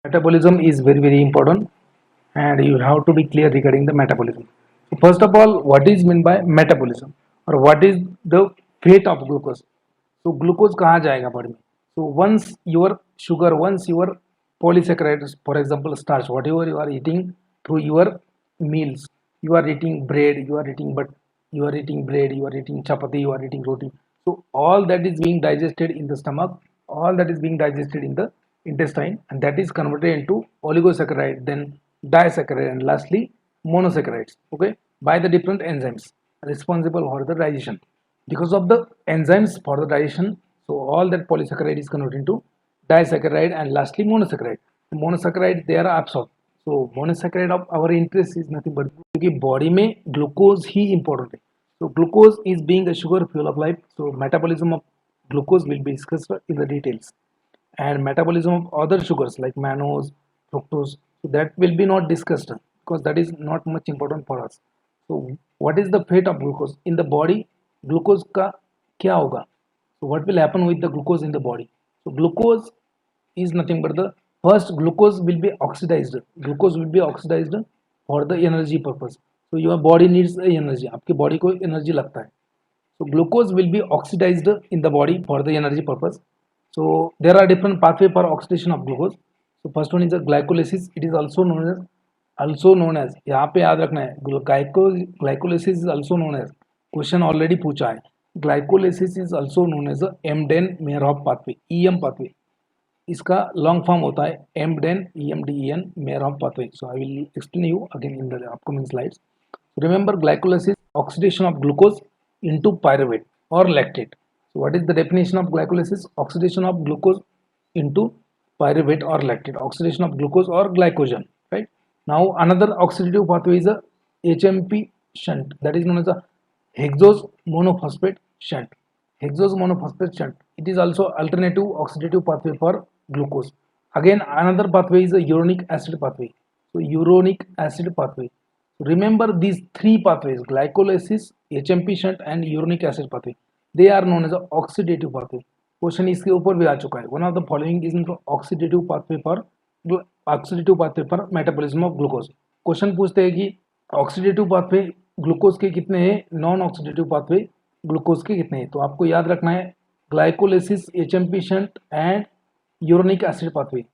Metabolism is very important, and you have to be clear regarding the metabolism. So first of all, what is meant by metabolism, or what is the fate of glucose? So glucose कहाँ जाएगा body में? So once your sugar, once your polysaccharides, for example starch, whatever you are eating through your meals, you are eating bread, you are eating, but you are eating bread, you are eating chapati, you are eating roti. So all that is being digested in the stomach, all that is being digested in the intestine, and that is converted into oligosaccharide, then disaccharide, and lastly monosaccharides, okay, by the different enzymes responsible for the digestion. Because of the enzymes for the digestion, so all that polysaccharide is converted into disaccharide, and lastly monosaccharide. Monosaccharide they are absorbed. So monosaccharide of our interest is nothing but, क्योंकि body में glucose ही important है. So glucose is being a sugar fuel of life. So metabolism of glucose will be discussed in the details, and metabolism of other sugars like mannose, fructose, so that will be not discussed because that is not much important for us. So what is the fate of glucose in the body? Glucose का क्या होगा? So what will happen with the glucose in the body? So glucose is nothing but the first glucose will be oxidized. Glucose will be oxidized for the energy purpose. So your body needs energy. आपके body को energy लगता है. So glucose will be oxidized in the body for the energy purpose. So there are different pathway for oxidation of glucose. So first one is the glycolysis. It is also known as यहाँ पे याद रखना है, glycolysis is also known as, question already पूछा है, glycolysis is also known as the Embden-Merhoff pathway, EM pathway. इसका long form होता है Embden, EMDEN, Merhoff pathway. So I will explain you again in the upcoming slides. Remember, glycolysis, oxidation of glucose into pyruvate or lactate. So what is the definition of glycolysis? Oxidation of glucose into pyruvate or lactate, oxidation of glucose or glycogen, right? Now another oxidative pathway is a HMP shunt, that is known as a hexose monophosphate shunt. Hexose monophosphate shunt, it is also alternative oxidative pathway for glucose. Again another pathway is a uronic acid pathway. So uronic acid pathway, remember these three pathways, glycolysis, HMP shunt and uronic acid pathway, they are known as a oxidative pathway. Question इसके ऊपर भी आ चुका है, one of the following is oxidative pathway for metabolism of glucose. Question पूछते हैं कि oxidative pathway glucose के कितने हैं, नॉन ऑक्सीडेटिव पाथवे ग्लूकोज के कितने हैं. तो आपको याद रखना है glycolysis, HMP shunt and uronic acid pathway,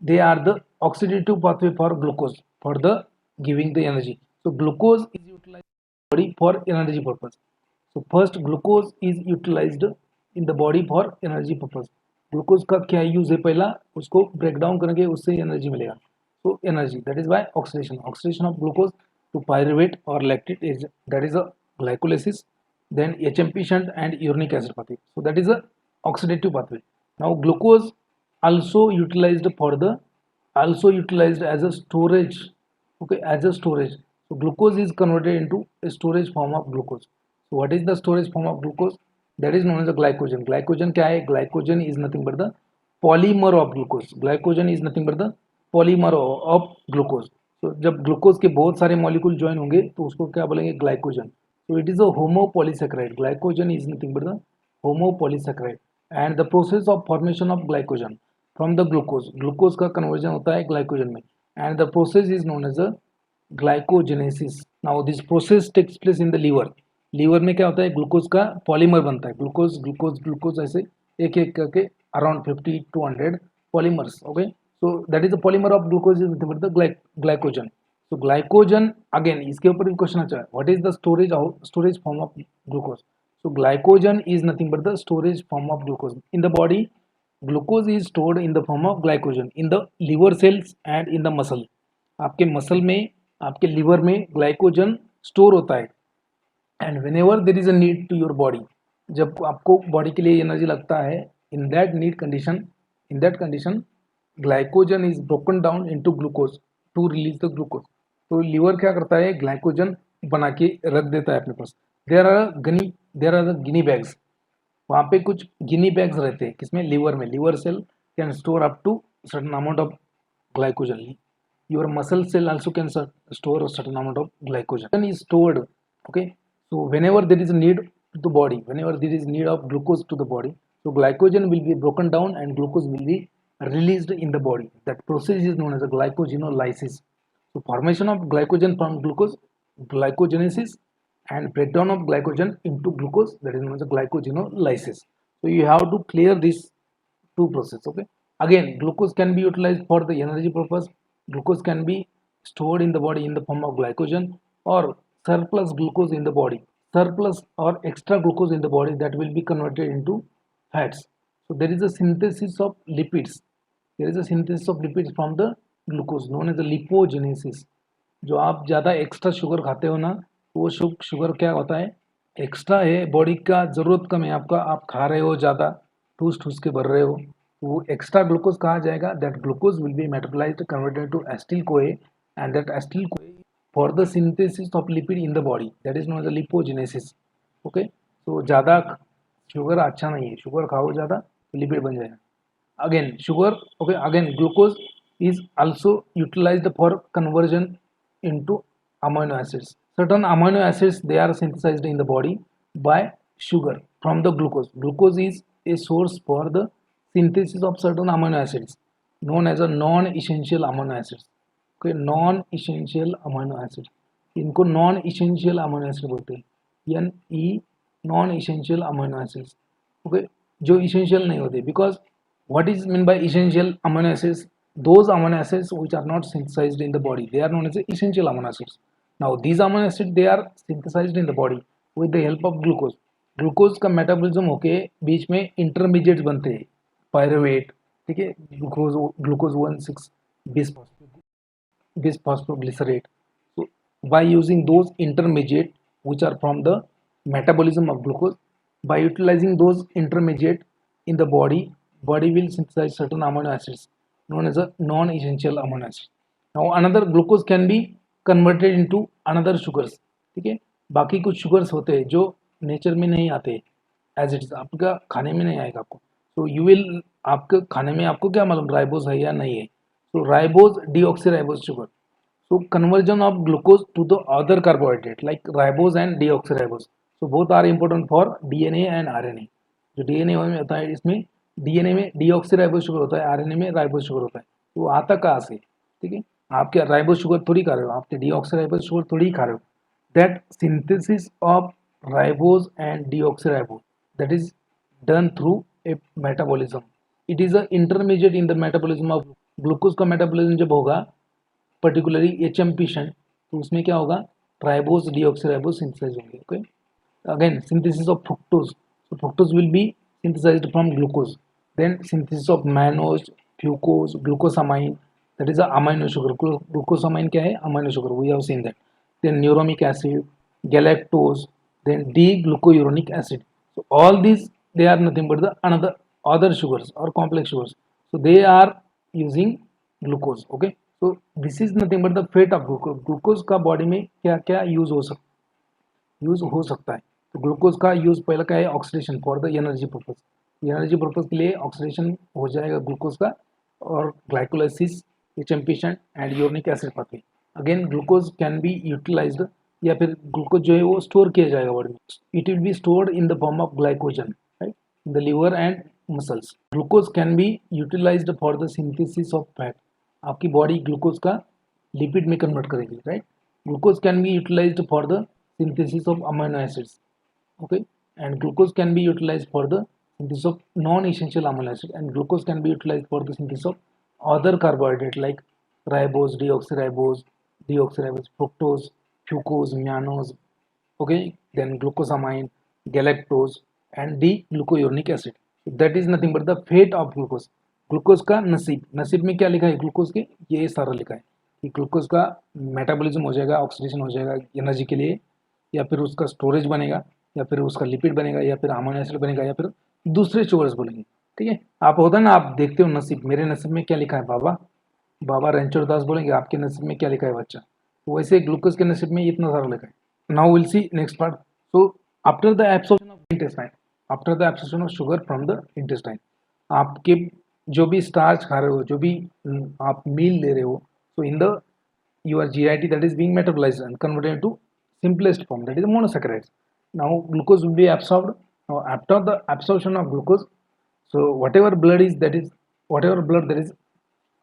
they are the oxidative pathway for glucose for the giving the energy. So glucose is utilized in the body for energy purpose. So first glucose is utilized in the body for energy purpose. Glucose का क्या use है, पहला उसको break down करेंगे उससे energy मिलेगा. So energy, that is why oxidation of glucose to pyruvate or lactate is, that is a glycolysis, then HMP shunt and uronic acid pathway. So that is a oxidative pathway. Now glucose also utilized as a storage, okay, as a storage. So glucose is converted into a storage form of glucose. So what is the storage form of glucose? That is known as the glycogen. Glycogen क्या है? Glycogen is nothing but the polymer of glucose. Glycogen is nothing but the polymer of glucose. So जब glucose के बहुत सारे molecule join होंगे तो उसको क्या बोलेंगे? Glycogen. So it is a homopolysaccharide. Glycogen is nothing but the homopolysaccharide. And the process of formation of glycogen from the glucose का कन्वर्जन होता है ग्लाइकोजन में, and the process is known as a glycogenesis. Now this process takes place in the liver. Liver में क्या होता है? Glucose का polymer बनता है, ग्लूकोज ऐसे एक एक करके around 50 to 100 polymers, okay. So that is the polymer of glucose is the glycogen. So glycogen, again इसके ऊपर भी क्वेश्चन अच्छा है, what is the storage form of glucose? So glycogen is nothing but the storage form of glucose in the body. Glucose is stored in the form of glycogen in the liver cells and in the muscle. आपके muscle में, आपके liver में glycogen store होता है. And whenever there is a need to your body, जब आपको body के लिए एनर्जी लगता है, in that condition glycogen is broken down into glucose to release the glucose. तो लीवर क्या करता है? ग्लाइकोजन बना के रख देता है अपने पास. There are the guinea bags, वहाँ पे कुछ गिनी बैग्स रहते हैं, किसमें? लिवर में. Liver cell can store up to certain amount of glycogen. Your muscle cell also can store a certain amount of glycogen is stored, okay. So whenever there is a need to the body, whenever there is need of glucose to the body, so glycogen will be broken down and glucose will be released in the body. That process is known as a glycogenolysis. So formation of glycogen from glucose, glycogenesis, and breakdown of glycogen into glucose, that is known as a glycogenolysis. So you have to clear these two processes. Okay. Again, glucose can be utilized for the energy purpose. Glucose can be stored in the body in the form of glycogen or surplus glucose in the body. Surplus or extra glucose in the body that will be converted into fats. So there is a synthesis of lipids. There is a synthesis of lipids from the glucose known as the lipogenesis. जो आप ज़्यादा extra sugar खाते हो ना, वो sugar क्या होता है, एक्स्ट्रा है, बॉडी का ज़रूरत कम है आपका, आप खा रहे हो ज़्यादा, ठूस ठूस के भर रहे हो, वो एक्स्ट्रा ग्लूकोज कहा जाएगा. That glucose will be metabolised converted to acetyl CoA, and that acetyl CoA for the synthesis of lipid in the body, that is known as lipogenesis. Okay. तो ज़्यादा शुगर अच्छा नहीं है, शुगर खाओ ज़्यादा तो लिपिड बन जाएगा. Again sugar, okay, again glucose is also utilized for conversion into amino acids. Certain amino acids, they are synthesized in the body by sugar from the glucose. Glucose is a source for the synthesis of certain amino acids known as a non essential amino acids. Okay, non essential amino acids, इनको non essential amino acid बोलते हैं. N E non essential amino acids. Okay, जो essential नहीं होते. Because what is meant by essential amino acids? Those amino acids which are not synthesized in the body, they are known as essential amino acids. Now these amino acids, they are synthesized in the body with the help of glucose. Glucose का metabolism होके बीच में intermediates बनते हैं, pyruvate, ठीक है, glucose glucose 1,6 bisphosphoglycerate. So by using those intermediate which are from the metabolism of glucose, by utilizing those intermediate in the body will synthesize certain amino acids known as a non-essential amino acid. Now another glucose can be converted into another sugars. ठीक है, बाकी कुछ sugars होते हैं जो nature में नहीं आते एज इट इज, आपका खाने में नहीं आएगा आपको. तो यू विल, आपके खाने में आपको क्या मालूम राइबोज है या नहीं है. तो ribose, deoxyribose sugar. So conversion of glucose to the other carbohydrate like ribose and deoxyribose. So both are important for DNA and RNA. जो DNA में होता है, इसमें DNA में deoxyribose शुगर होता है, RNA में राइबोज शुगर होता है. तो वो आता कहाँ से, ठीक है, आप क्या राइबोज शुगर थोड़ी खा रहे हो, आप deoxyribose शुगर थोड़ी खा रहे हो. That synthesis of ribose and deoxyribose, that is done through a metabolism. It is a intermediate in the metabolism of glucose का metabolism जब होगा पर्टिकुलरली HMP शंट, तो उसमें क्या होगा, ट्राइबोज डीऑक्सीराइबोज सिंथेसाइज होंगे. Okay. Again synthesis of fructose. So fructose will be synthesized from glucose. Then synthesis of mannose, fucose, glucosamine, that is a amino sugar. Glucosamine क्या है, amino sugar. We have seen that. Then neuromic acid, galactose, then D-glucouronic acid. So all these, they are nothing but the another other sugars or complex sugars. So they are using glucose. Okay. So this is nothing but the fate of glucose. Glucose का body में क्या क्या use हो सकता है. तो glucose का use पहला क्या है, oxidation for the energy purpose. Energy purpose के लिए ऑक्सीडेशन हो जाएगा ग्लूकोज का, और glycolysis, HMP shunt and uric acid pathway. Again glucose can be utilised, या फिर ग्लूकोज जो है वो स्टोर किया जाएगा बॉडी में. It will be stored in the form of glycogen, right, in the liver and muscles. Glucose can be utilised for the synthesis of fat. आपकी body glucose का लिपिड में कन्वर्ट करेगी, right. Glucose can be utilised for the synthesis of amino acids. Okay, and glucose can be utilized for the synthesis of non-essential amino acid, and glucose can be utilized for the synthesis of other carbohydrate like ribose, deoxyribose, fructose, fucose, mannose. Okay, then glucosamine, galactose, and D-glucouronic acid. So that is nothing but the fate of glucose. Glucose का नसीब, नसीब में क्या लिखा है glucose के, ये सारा लिखा है कि ग्लूकोज का मेटाबॉलिज्म हो जाएगा, ऑक्सीडेशन हो जाएगा एनर्जी के लिए, या फिर उसका स्टोरेज बनेगा, या फिर उसका लिपिड बनेगा, या फिर अमीनो एसिड बनेगा, या फिर दूसरे शुगर्स बोलेंगे. ठीक है, आप होता है ना, आप देखते हो नसीब, मेरे नसीब में क्या लिखा है बाबा, बाबा रणछोड़ दास बोलेंगे आपके नसीब में क्या लिखा है बच्चा. तो वैसे ग्लूकोज के नसीब में इतना सारा लिखा है. Now will see next part. So after the absorption of intestine, after the absorption of sugar from the intestine, आपके जो भी स्टार्च खा रहे हो, जो भी आप मील ले रहे हो, so in the your GIT, that is being metabolized and converted into simplest form, that is monosaccharides. Now glucose will be absorbed. Now after the absorption of glucose, so whatever blood is, that is what ever blood there is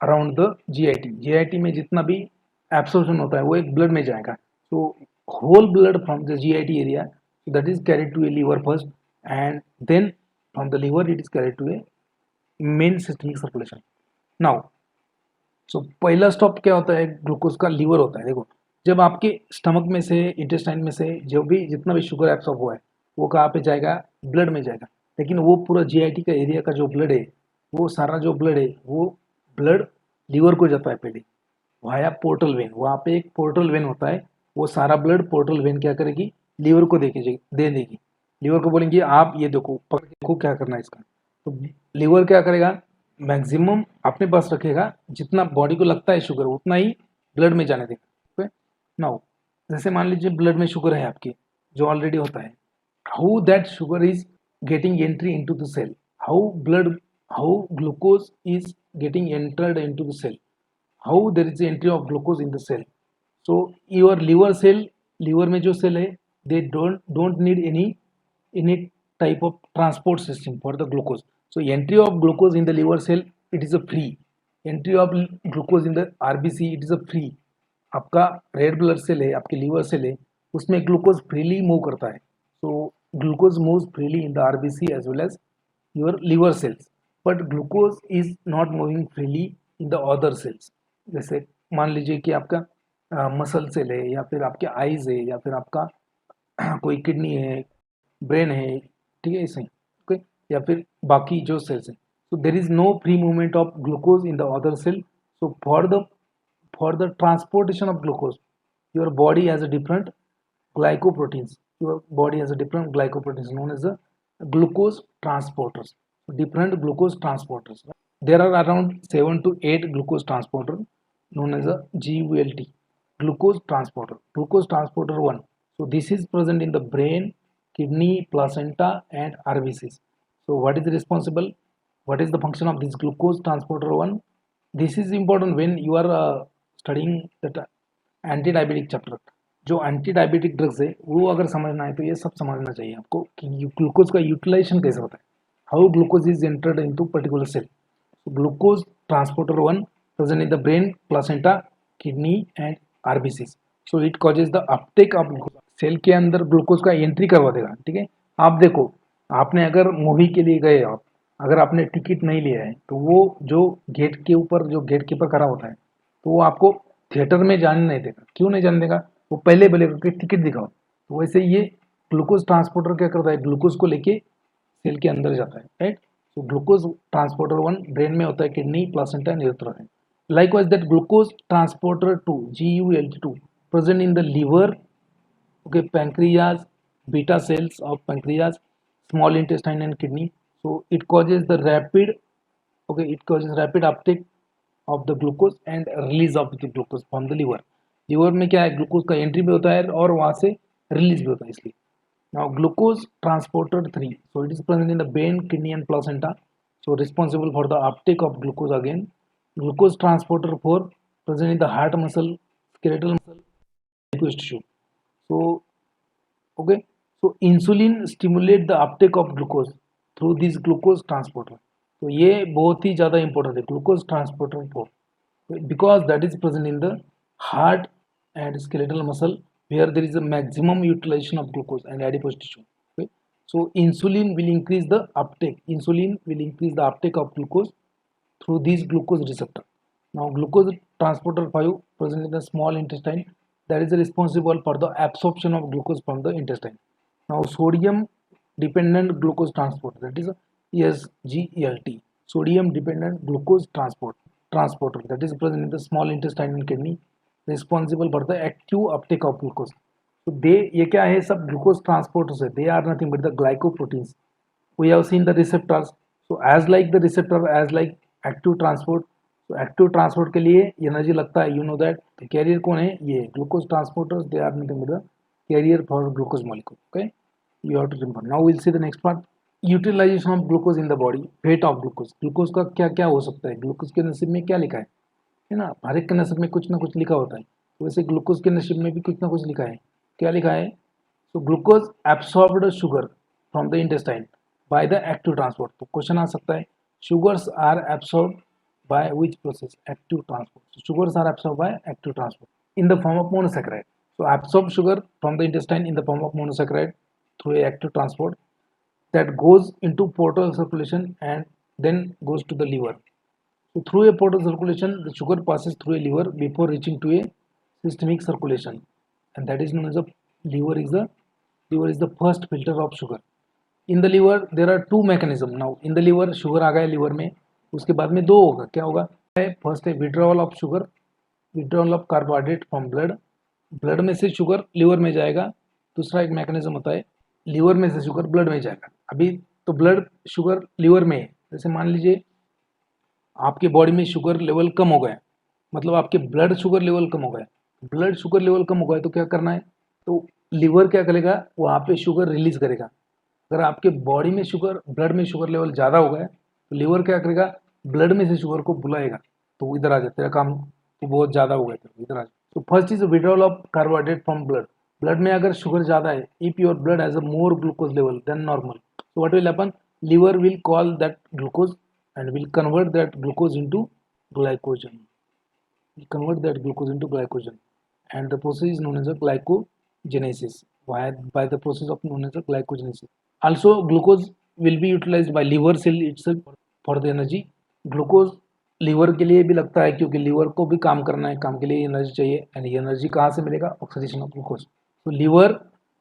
around the GIT में जितना भी absorption होता है वो एक blood में जाएगा. So whole blood from the GIT area, that is carried to a liver first, and then from the liver it is carried to a main systemic circulation. Now पहला स्टॉप क्या होता है, ग्लूकोज का liver होता है. देखो, जब आपके स्टमक में से, इंटेस्टाइन में से जो भी जितना भी शुगर एब्सॉर्ब हुआ है वो कहाँ पे जाएगा, ब्लड में जाएगा. लेकिन वो पूरा GIT का एरिया का जो ब्लड है, वो सारा जो ब्लड है वो ब्लड लीवर को जाता है पहले वाया पोर्टल वेन. वहाँ पे एक पोर्टल वेन होता है, वो सारा ब्लड पोर्टल वेन क्या करेगी, लीवर को दे देगी. लीवर को बोलेंगे आप ये देखो क्या करना है इसका. तो लीवर क्या करेगा, मैक्सिमम अपने पास रखेगा, जितना बॉडी को लगता है शुगर उतना ही ब्लड में जाने देगा. ओके. नाउ जैसे मान लीजिए ब्लड में शुगर है आपकी, जो ऑलरेडी होता है, how that sugar is getting entry into the cell, how glucose is getting entered into the cell, how there is the entry of glucose in the cell. So your liver cell, liver में जो cell है, they don't need any type of transport system for the glucose. So entry of glucose in the liver cell, it is a free. Entry of glucose in the RBC, it is a free. आपका red blood cell है, आपके liver cell है, उसमें glucose freely move करता है. So glucose moves freely in the RBC as well as your liver cells, but glucose is not moving freely in the other cells. जैसे मान लीजिए कि आपका मसल सेल है, या फिर आपके आईज है, या फिर आपका कोई किडनी है, ब्रेन है, ठीक है, ऐसे. ओके. या फिर बाकी जो सेल्स हैं. So there is no free movement of glucose in the other cell. So for the transportation of glucose, your body has a different glycoproteins. Your body has a different glycoproteins known as the glucose transporters. Different glucose transporters. There are around 7 to 8 glucose transporter known as a GULT, glucose transporter. Glucose transporter 1. So this is present in the brain, kidney, placenta and RBCs. So what is responsible? What is the function of this glucose transporter 1? This is important when you are studying that anti-diabetic chapter. जो anti diabetic drugs है वो अगर समझना है तो ये सब समझना चाहिए आपको कि ग्लूकोज का यूटिलाइजेशन कैसे होता है, how glucose is entered into particular cell. Glucose transporter 1 present in the brain, placenta, kidney and RBCs. So it causes the uptake of glucose. Cell के अंदर ग्लूकोज का एंट्री करवा देगा. ठीक है. आप देखो, आपने अगर मूवी के लिए गए, आप अगर आपने टिकट नहीं लिया है तो वो जो गेट के ऊपर जो गेट कीपर खड़ा होता है तो वो आपको थिएटर में जाने नहीं देगा. क्यों नहीं जाने देगा, वो पहले बोलेगा कि टिकट दिखाओ. तो वैसे ये ग्लूकोज ट्रांसपोर्टर क्या करता है, ग्लूकोज को लेके सेल के अंदर जाता है. Right. So glucose transporter 1 brain में होता है, kidney, placenta and urethra. Likewise that glucose transporter 2 GULT2 present in the liver, okay, pancreas, beta cells of pancreas, small intestine and kidney. So it causes the rapid uptake of the glucose and release of the glucose from the liver. Liver में क्या है, glucose का entry भी होता है और वहाँ से रिलीज भी होता है. इसलिए now glucose transporter 3, so it is present in the brain, kidney and placenta, so responsible for the uptake of glucose. Again, glucose transporter 4 present in the heart muscle, skeletal muscle, aqueous tissue. So okay, so insulin stimulate the uptake of glucose through this glucose transporter. तो ये बहुत ही ज़्यादा important है, glucose transporter 4, because that is present in the heart and skeletal muscle where there is a maximum utilization of glucose and adipose tissue. Okay? So insulin will increase the uptake of glucose through these glucose receptor. Now glucose transporter 5 present in the small intestine, that is responsible for the absorption of glucose from the intestine. Now sodium dependent glucose transporter, that is SGLT, sodium dependent glucose transporter, that is present in the small intestine and kidney, responsible for the active uptake of glucose. So ये क्या है, सब glucose transporters है. They are nothing but the glycoproteins. We have seen the receptors. So as like the receptor, as like active transport. So active transport के लिए energy लगता है, you know that. तो कैरियर कौन है, ये glucose transporters. They are nothing but the carrier for glucose molecule. Okay, you have to remember. Now we'll see the next part. Utilization of glucose in the body. Fate of glucose. Glucose का क्या क्या हो सकता है, glucose के नसीब में क्या लिखा है ना. हर एक के नसीब में कुछ ना कुछ लिखा होता है. तो वैसे ग्लूकोज के नसीब में भी कुछ ना कुछ लिखा है. क्या लिखा है, so glucose absorbed sugar from the intestine by the active transport. तो क्वेश्चन आ सकता है, Sugars are absorbed by which process? Active transport. So sugars are absorbed by active transport in the form of monosaccharide. So absorb sugar from the intestine in the form of monosaccharide through a active transport that goes into portal circulation and then goes to the liver. So through a portal circulation, the sugar passes through a liver before reaching to a systemic circulation, and that is known as a liver is the first filter of sugar. In the liver there are two mechanism now in the liver sugar आ गया liver में उसके बाद में दो होगा क्या होगा फर्स्ट है withdrawal of sugar withdrawal of carbohydrate from blood blood में से शुगर लीवर में जाएगा दूसरा एक मैकेनिज्म होता है लीवर में से शुगर ब्लड में जाएगा अभी तो ब्लड शुगर लीवर में है जैसे मान लीजिए आपके बॉडी में शुगर लेवल कम हो गया मतलब आपके ब्लड शुगर लेवल कम हो गया ब्लड शुगर लेवल कम हो गया तो क्या करना है तो लीवर क्या करेगा वहाँ पे शुगर रिलीज करेगा अगर आपके बॉडी में शुगर ब्लड में शुगर लेवल ज़्यादा हो गया तो लीवर क्या करेगा ब्लड में से शुगर को बुलाएगा तो इधर आ जाए तेरा काम तो बहुत ज़्यादा हो गया तो इधर आ जाए तो first is withdrawal of carbohydrate from blood blood में अगर शुगर ज़्यादा है if your blood has a more glucose level than normal so what will happen liver will call that glucose and will convert that glucose into glycogen and the process is known as a glycogenesis by the process of known as a glycogenesis also glucose will be utilized by liver cell itself for the energy glucose liver के लिए भी लगता है क्योंकि liver को भी काम करना है काम के लिए एनर्जी चाहिए एंड ये एनर्जी कहाँ से मिलेगा ऑक्सीडेशन ऑफ ग्लूकोज तो liver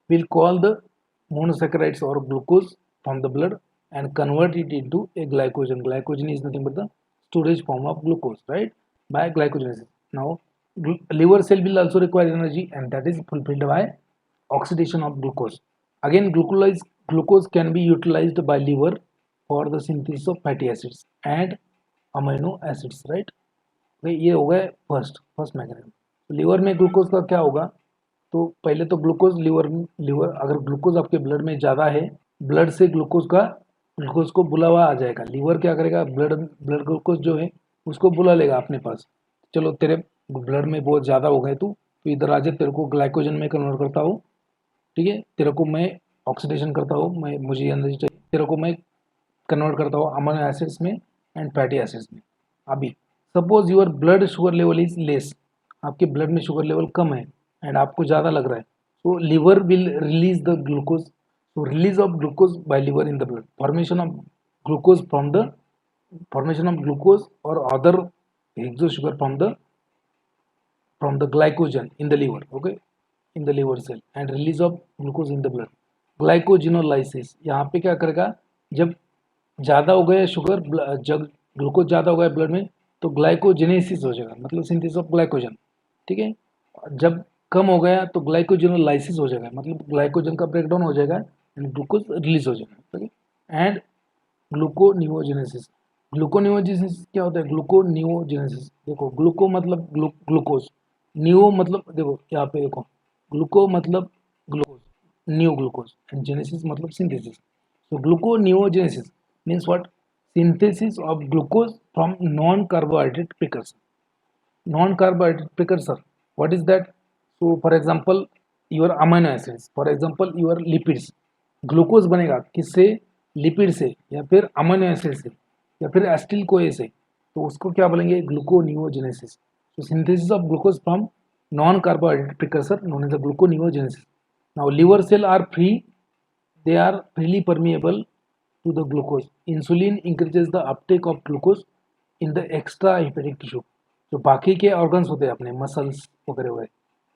will call the monosaccharides or glucose from the blood and convert it into a glycogen. Glycogen is nothing but the storage form of glucose, right? By glycogenesis. Now, liver cell will also require energy, and that is fulfilled by oxidation of glucose. Again, glucose can be utilized by liver for the synthesis of fatty acids and amino acids, right? ये हो गया first mechanism liver में glucose का क्या होगा तो पहले तो ग्लूकोज लीवर अगर ग्लूकोज आपके ब्लड में ज़्यादा है ब्लड से ग्लूकोज को बुलावा आ जाएगा लीवर क्या करेगा ब्लड ग्लूकोज जो है उसको बुला लेगा अपने पास चलो तेरे ब्लड में बहुत ज़्यादा हो गए तो इधर आ जाए तेरे को ग्लाइकोजन में कन्वर्ट करता हूँ ठीक है तेरे को मैं ऑक्सीडेशन करता हूँ मुझे एनर्जी चाहिए तेरे को मैं कन्वर्ट करता हूँ अमीनो एसिड्स में एंड फैटी एसिड्स में अभी suppose your blood sugar level is less आपके ब्लड में शुगर लेवल कम है एंड आपको ज़्यादा लग रहा है so liver will release the glucose so release of glucose by liver in the blood formation of glucose or other hexo sugar from the glycogen in the liver okay in the liver cell and release of glucose in the blood glycogenolysis यहाँ पे क्या करेगा जब ज़्यादा हो गया sugar जब glucose ज़्यादा हो गया ब्लड में तो ग्लाइकोजेनेसिस हो जाएगा मतलब सिंथेसिस ऑफ ग्लाइकोजन ठीक है जब कम हो गया तो ग्लाइकोजेनोलाइसिस हो जाएगा मतलब ग्लाइकोजन का ब्रेकडाउन हो जाएगा एंड ग्लूकोज रिलीज हो जाएगा ठीक है एंड ग्लूकोनियोजेनेसिस क्या होता है ग्लूकोनियोजेनेसिस देखो ग्लूको मतलब ग्लूकोज नियो मतलब देखो यहाँ पे देखो ग्लूको मतलब glucose new glucose and genesis मतलब synthesis so gluconeogenesis means what synthesis of glucose from non-carbohydrate precursor what is that so for example your amino acids for example your lipids glucose बनेगा किससे lipid से या फिर amino acid से या फिर acetyl कोए से तो उसको क्या बोलेंगे gluconeogenesis so synthesis of glucose from non-carbohydrate precursor known as the gluconeogenesis now liver cell are free they are freely permeable to the glucose insulin increases the uptake of glucose in the extra hepatic tissue जो बाकी के organs होते हैं अपने muscles वगैरह हुए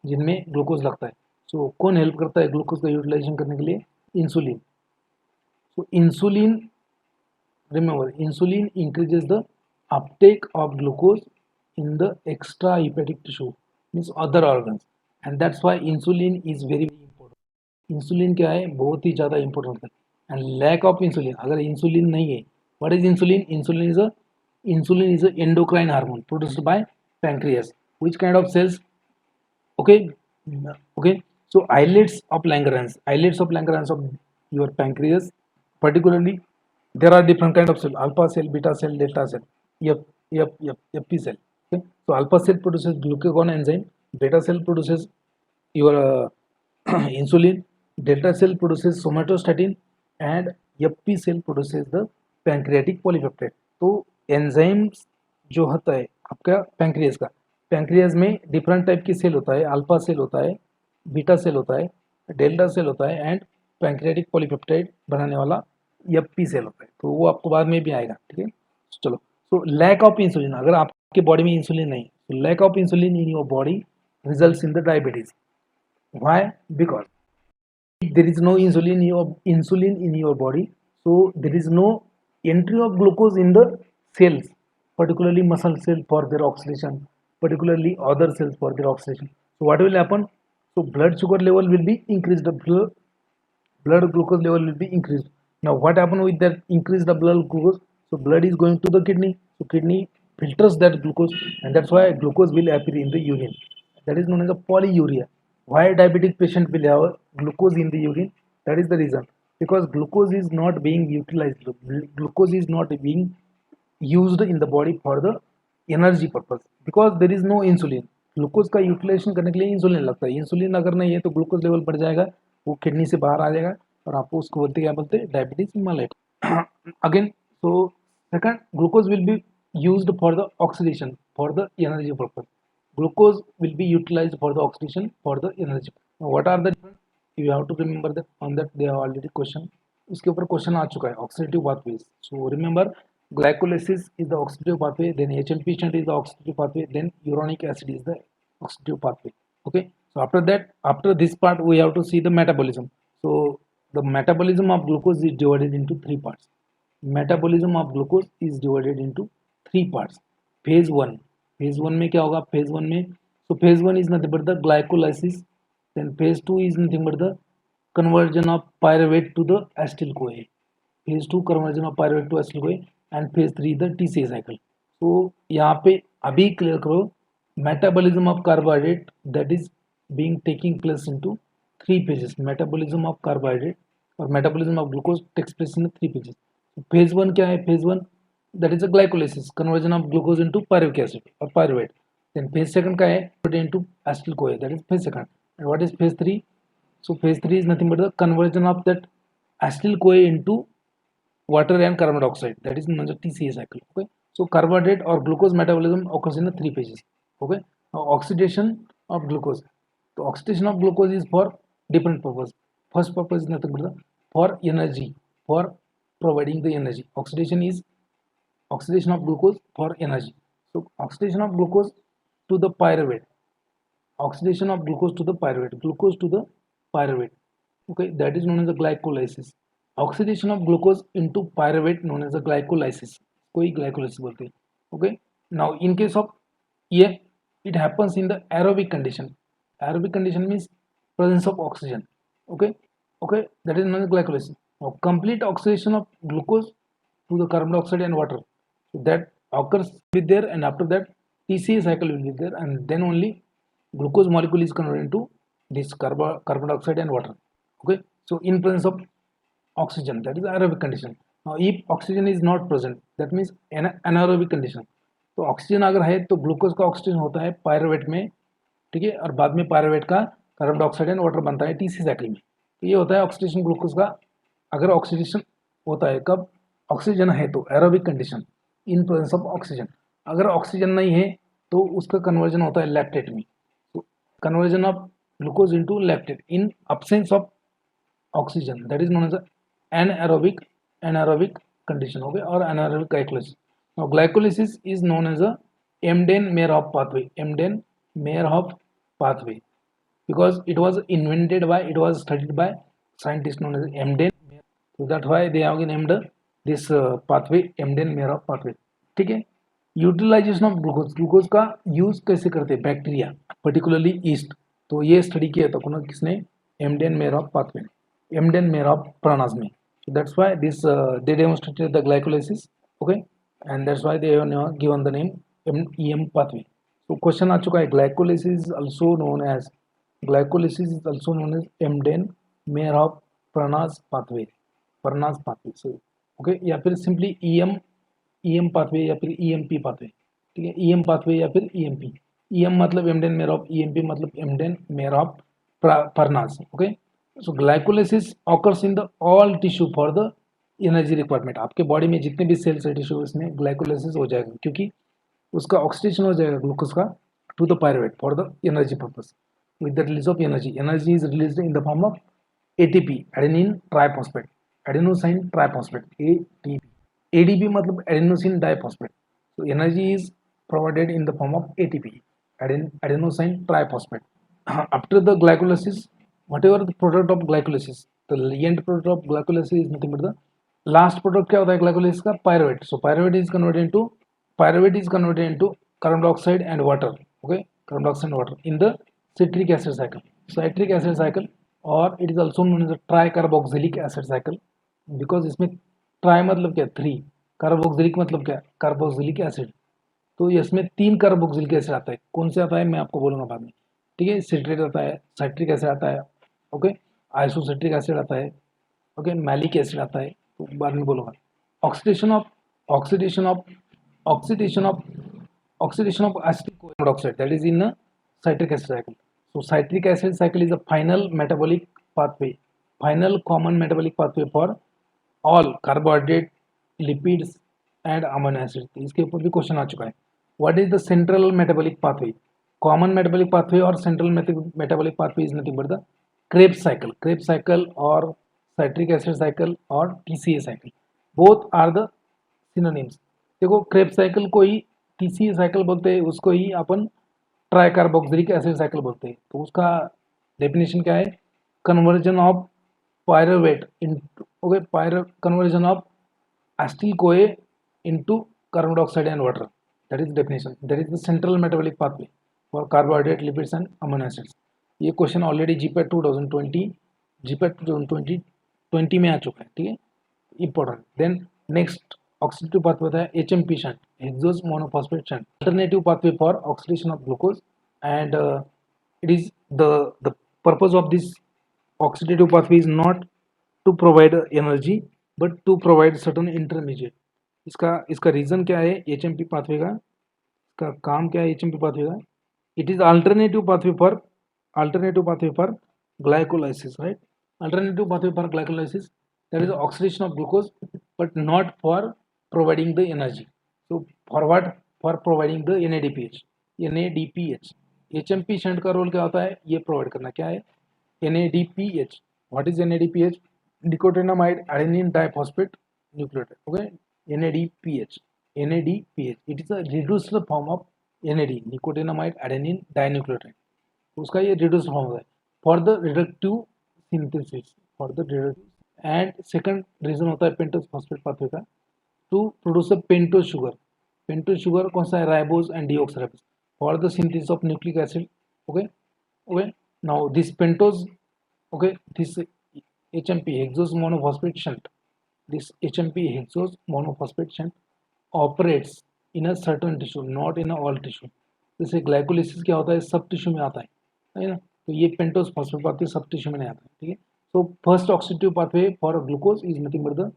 जिनमें glucose लगता है सो कौन हेल्प करता है ग्लूकोज का यूटिलाइजेशन करने के लिए insulin so insulin remember insulin increases the uptake of glucose in the extra hepatic tissue means other organs and that's why insulin is very important insulin क्या है बहुत ही ज़्यादा इंपॉर्टेंट है एंड लैक ऑफ इंसुलिन अगर insulin नहीं है what is insulin insulin is an endocrine hormone produced by pancreas which kind of cells okay so islets of Langerhans of your pancreas particularly there are different kind of cell alpha cell beta cell delta cell FP cell okay so alpha cell produces glucagon enzyme beta cell produces your insulin delta cell produces somatostatin and FP cell produces the pancreatic polypeptide तो enzymes जो होता है आपका pancreas का, pancreas में different type की cell होता है, अल्फा सेल होता है, बीटा सेल होता है, डेल्टा सेल होता है एंड पैंक्रियाटिक पॉलीपेप्टाइड बनाने वाला एफपी सेल होता है, तो वो आपको बाद में भी आएगा, ठीक है। चलो, सो लैक ऑफ इंसुलिन, अगर आपके बॉडी में इंसुलिन नहीं, तो lack of insulin in your body results in the diabetes. Why? Because there is no insulin in your body, so there is no entry of glucose in the cells, particularly muscle cell for their oxidation, particularly other cells for their oxidation. So what will happen? So blood sugar level will be increased, the blood glucose level will be increased. Now what happen with that increased the blood glucose? So blood is going to the kidney, so kidney filters that glucose, and that's why glucose will appear in the urine. That is known as a polyuria. Why diabetic patient will have glucose in the urine? That is the reason, because glucose is not being utilized, glucose is not being used in the body for the energy purpose, because there is no insulin. Glucose का utilisation करने के लिए insulin लगता है, insulin अगर नहीं है तो ग्लूकोज लेवल बढ़ जाएगा, वो किडनी से बाहर आ जाएगा और आपको उसको बोलते क्या बोलते हैं, diabetes mellitus again. So second, glucose will B used for the oxidation for the energy purpose. Glucose will be utilized for the oxidation for the energy. Now, what are the different? You have to remember that on that they have already question. इसके ऊपर question आ चुका है, oxidative pathways. So remember, glycolysis is the oxidative pathway, then HLP shunt is the oxidative pathway, then uronic acid is the oxidative pathway. Okay, so after that, after this part we have to see the metabolism. So the metabolism of glucose is divided into three parts. Metabolism of glucose is divided into three parts. Phase 1, phase 1 में क्या होगा, phase 1 में, so phase 1 is nothing but the glycolysis, then phase 2 is nothing but the conversion of pyruvate to the acetyl CoA, phase 2 conversion of pyruvate to acetyl CoA, and phase 3 the TCA cycle. So यहाँ पे अभी clear करो, metabolism of carbohydrate that is being taking place into three phases. Metabolism of carbohydrate or metabolism of glucose takes place in three phases. Phase 1 क्या है, phase 1 that is a glycolysis, conversion of glucose into pyruvic acid or pyruvate. Then phase 2 का है into acetyl CoA, that is phase 2. And what is phase 3? So phase 3 is nothing but the conversion of that acetyl CoA into water and carbon dioxide, that is known as a TCA cycle. Okay, so carbohydrate or glucose metabolism occurs in the three phases. Okay, now oxidation of glucose. So oxidation of glucose is for different purpose. First purpose is nothing but the for energy, for providing the energy. Oxidation is oxidation of glucose for energy. So oxidation of glucose to the pyruvate, oxidation of glucose to the pyruvate, glucose to the pyruvate. Okay, that is known as a glycolysis. Oxidation of glucose into pyruvate known as a glycolysis, कोई glycolysis बोलते हैं. Okay, now in case of ये it happens in the aerobic condition. Aerobic condition means presence of oxygen. Okay, okay, that is known as glycolysis. Now complete oxidation of glucose to the carbon dioxide and water, so that occurs with there, and after that TCA cycle will be there, and then only glucose molecule is converted into this carbon dioxide and water. Okay, so in presence of oxygen, that is aerobic condition. Now if oxygen is not present, that means anaerobic condition. तो oxygen अगर है तो glucose का oxygen होता है pyruvate में, ठीक है, और बाद में पायरुवेट का कार्बन डाइऑक्साइड एंड वाटर बनता है टीसी साइकिल में. तो ये होता है ऑक्सीडेशन ग्लूकोज का. अगर ऑक्सीडेशन होता है कब, ऑक्सीजन है तो aerobic condition in presence of oxygen. अगर ऑक्सीजन नहीं है तो उसका कन्वर्जन होता है लैक्टेट में. तो conversion of glucose into lactate in absence of oxygen, that is known as anaerobic condition. Okay, or anaerobic glycolysis. Now glycolysis is known as a Embden-Meyerhof pathway. Embden-Meyerhof pathway, because it was invented by, it was studied by scientist known as Emden. So that's why they have named this pathway Emden-Meyerhof pathway. ठीक है. Utilisation of glucose, glucose का use कैसे करते हैं bacteria, particularly east. तो ये study किया था कौन, किसने, एम्डेन-मेयरहोफ पाथवे, एम्डेन-मेयरहोफ प्रणास में. So that's why this they demonstrated the glycolysis. Okay, and that's why they have given the name EM pathway. So question आ चुका है, glycolysis is also known as Emden-Meyerhof प्रणास pathway, प्रणास pathway. So okay, या फिर simply EM pathway या फिर EMP pathway. ठीक है, EM pathway या फिर EMP. EM मतलब Emden-Meyerhof, EMP मतलब Emden-Meyerhof प्रणास. Okay, so glycolysis occurs in the all tissue for the energy requirement, आपके बॉडी में जितने भी सेल्स है टिश्यू इसमें ग्लाइकोलाइसिस हो जाएगा, क्योंकि उसका ऑक्सीडेशन हो जाएगा ग्लूकोज का to the pyruvate for the energy purpose. With the release of energy is released in the form of ATP, adenine triphosphate, adenosine triphosphate, ATP. ADP मतलब adenosine diphosphate. So energy is provided in the form of ATP, adenosine triphosphate. After the glycolysis, whatever the product of glycolysis, the end product of glycolysis is nothing but the last product क्या होता है glycolysis का? Pyruvate. So pyruvate is converted into carbon dioxide and water. Okay, carbon dioxide and water in the citric acid cycle. Citric acid cycle, or it is also known as a tricarboxylic acid cycle, because इसमें try मतलब क्या? 3, carboxylic मतलब क्या? Carboxylic acid. तो इसमें 3 carboxylic acid आता है. कौन से आता है मैं आपको बोलूँगा बाद में, ठीक है. सिट्रेट आता है, साइट्रिक एसिड आता है, ओके, आइसोसाइट्रिक एसिड आता है, ओके, मैलिक एसिड आता है, तो बाद में बोलूँगा. Oxidation of oxidation of oxidation of oxidation of acetic monoxide, that is in a citric acid cycle. So citric acid cycle is a final common metabolic pathway for all carbohydrate, lipids and amino acids. इसके ऊपर भी question आ चुका है. What is the central metabolic pathway? Common metabolic pathway or central metabolic pathway is nothing but the Krebs cycle or citric acid cycle or TCA cycle. Both are the synonyms. देखो Krebs cycle को ही TCA cycle बोलते हैं, उसको ही अपन tricarboxylic acid cycle बोलते हैं. तो उसका डेफिनेशन क्या है? Conversion of pyruvate into, okay, conversion of acetyl CoA into carbon dioxide and water. That is definition. That is the central metabolic pathway for carbohydrate, lipids and amino acids. ये question already GPAT 2020 में आ चुका है, ठीक है, important. Then next oxidative pathway होता है HMP shunt, hexose monophosphate shunt, alternative pathway for oxidation of glucose. And it is the purpose of this oxidative pathway is not to provide energy but to provide certain intermediate. इसका reason क्या है HMP pathway का? इसका काम क्या है HMP pathway का? It is alternative pathway for glycolysis, right? Alternative pathway for glycolysis, that is oxidation of glucose but not for providing the energy. So for what? For providing the NADPH. HMP shunt का role क्या होता है? ये provide करना. क्या है? NADPH. What is NADPH? Nicotinamide adenine diphosphate nucleotide. Okay, NADPH. It is a reduced form of NAD, nicotinamide adenine dinucleotide. उसका ये रिड्यूस्ड फॉर्म होता है for the reductive synthesis, and second reason होता है पेंटोस फॉस्फेट पाथवे का, to produce a pentose sugar. Pentose sugar कौन सा है? Ribose and deoxyribose for the synthesis of nucleic acid. Okay, now this pentose, okay, this HMP, hexose monophosphate shunt, this HMP, hexose monophosphate shunt, operates in a certain tissue, not in a all tissue. जैसे glycolysis क्या होता है? सब tissue में आता है ना. तो ये पेंटोस फॉस्फेट पाथवे सब टिश्यू में नहीं आता है, ठीक है. So first oxidative pathway for glucose is nothing but the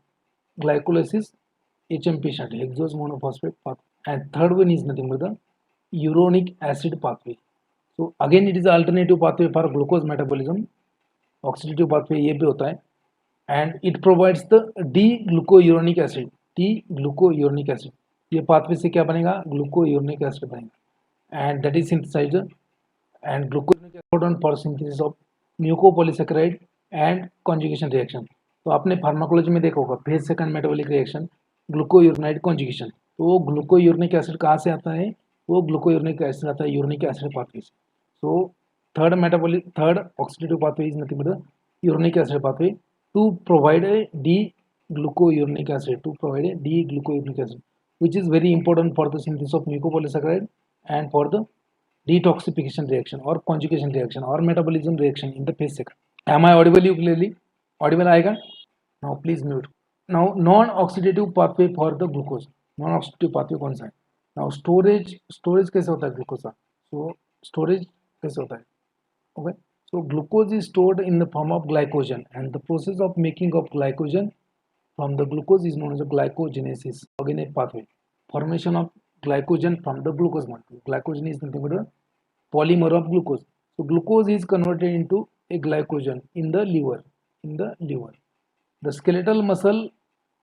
glycolysis HMP shunt, hexose monophosphate pathway, and third one is nothing but the uronic acid pathway. So again it is alternative pathway for glucose metabolism. Oxidative pathway ये भी होता है, and it provides the D-glucouronic acid. D-glucouronic acid, ये pathway से क्या बनेगा? ग्लूकोयूरोनिक acid बनेगा, and that is synthesized, and glucouronic acid important for synthesis of mucopolysaccharides and conjugation reaction. तो आपने फार्माकोलॉजी में देखा होगा phase second metabolic reaction glucuronide conjugation. तो वो ग्लूकोयूरोनिक एसिड कहाँ से आता है? वो ग्लूकोयूरोनिक एसिड आता है यूरोनिक एसिड पाथवे से. So third oxidative pathway is nothing but the uronic acid pathway to provide a D-glucouronic acid, which is very important for the synthesis of mucopolysaccharide and for the detoxification reaction or conjugation reaction or metabolism reaction in the phase second. Am I audible you clearly? Audible आएगा? Now please mute. Now non-oxidative pathway for the glucose. Non-oxidative pathway कौन सा है? Now storage कैसे होता है glucose का? So storage कैसे होता है? Okay. So glucose is stored in the form of glycogen, and the process of making of glycogen from the glucose is known as glycogenesis. Again, a pathway. Formation of glycogen from the glucose molecule. Glycogen is nothing but a polymer of glucose. So glucose is converted into a glycogen in the liver. The skeletal muscle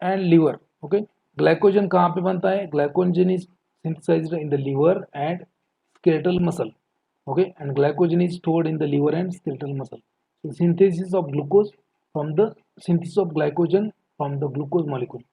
and liver. Okay, glycogen कहाँ पे बनता है? Glycogen is synthesised in the liver and skeletal muscle. Okay, and glycogen is stored in the liver and skeletal muscle. So synthesis of glucose from the synthesis of glycogen from the glucose molecule.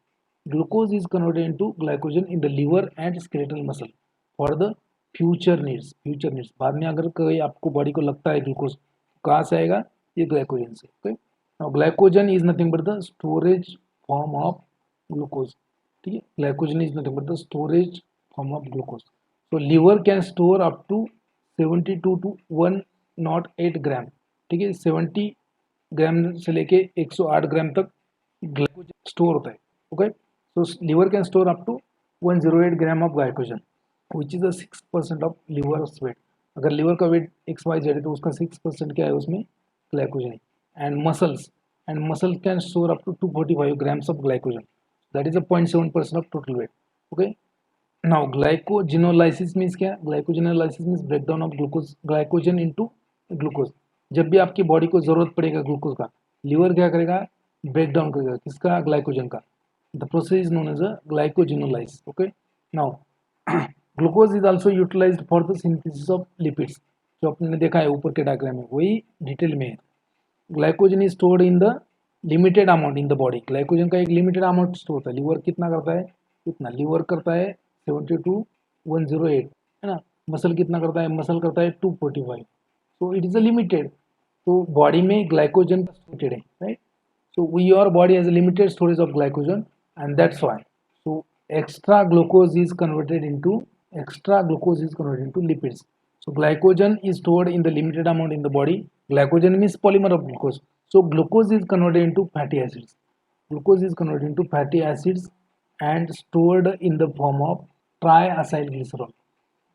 Glucose is converted into glycogen in the liver and skeletal muscle for the future needs. Future needs. बाद में अगर कोई आपको body को लगता है glucose, कहाँ से आएगा? ये ग्लाइकोजन से. Okay. Now glycogen is nothing but the storage form of glucose. ठीक है, glycogen is nothing but the storage form of glucose. So liver can store up to 72 to 108 ग्राम. ठीक है, 70 ग्राम से लेके 108 ग्राम तक ग्लाइकोजन स्टोर होता है. Okay, so liver can store up to 108 gram of glycogen which is 6% of liver weight. अगर liver का weight XYZ है तो उसका 6% क्या है? उसमें ग्लाइकोजन है. And muscle can store up to 245 grams of glycogen, that is 0.7% of total weight. Okay, now glycogenolysis means क्या? Glycogenolysis means breakdown of glucose glycogen into glucose. जब भी आपकी बॉडी को जरूरत पड़ेगा ग्लूकोज का, लिवर क्या करेगा? ब्रेकडाउन करेगा. किसका? ग्लाइकोजन का. The process is known as a glycogenolysis. Okay, now glucose is also utilised for the synthesis of lipids. जो आपने देखा है ऊपर के डायग्राम में, वही डिटेल में है. Glycogen is stored in the limited amount in the body. Glycogen का एक लिमिटेड अमाउंट स्टोर होता है. लिवर कितना करता है? इतना. लिवर करता है 72 108, है ना. मसल कितना करता है? मसल करता है 245. So it is a limited. तो बॉडी में ग्लाइकोजन लिमिटेड है, right. So your body has a limited storage of glycogen and that's why so extra glucose is converted into lipids. So glycogen is stored in the limited amount in the body. Glycogen means polymer of glucose. So glucose is converted into fatty acids. Glucose is converted into fatty acids and stored in the form of triacyl glycerol.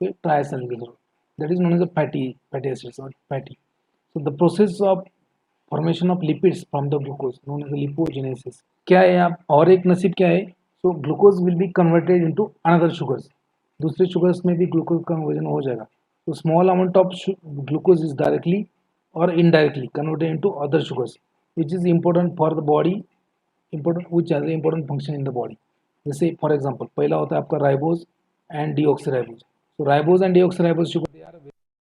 Okay, triacyl glycerol. That is known as a fatty acids or fatty. So the process of formation of lipids from the glucose known as lipogenesis. क्या है आप? और एक नसीब क्या है? So glucose will be converted into another sugars. दूसरे sugars में भी glucose conversion हो जाएगा. So small amount of glucose is directly or indirectly converted into other sugars, which is important for the body, which has an important function in the body. जैसे for example पहला होता है आपका ribose and deoxyribose. So ribose and deoxyribose sugar, they are very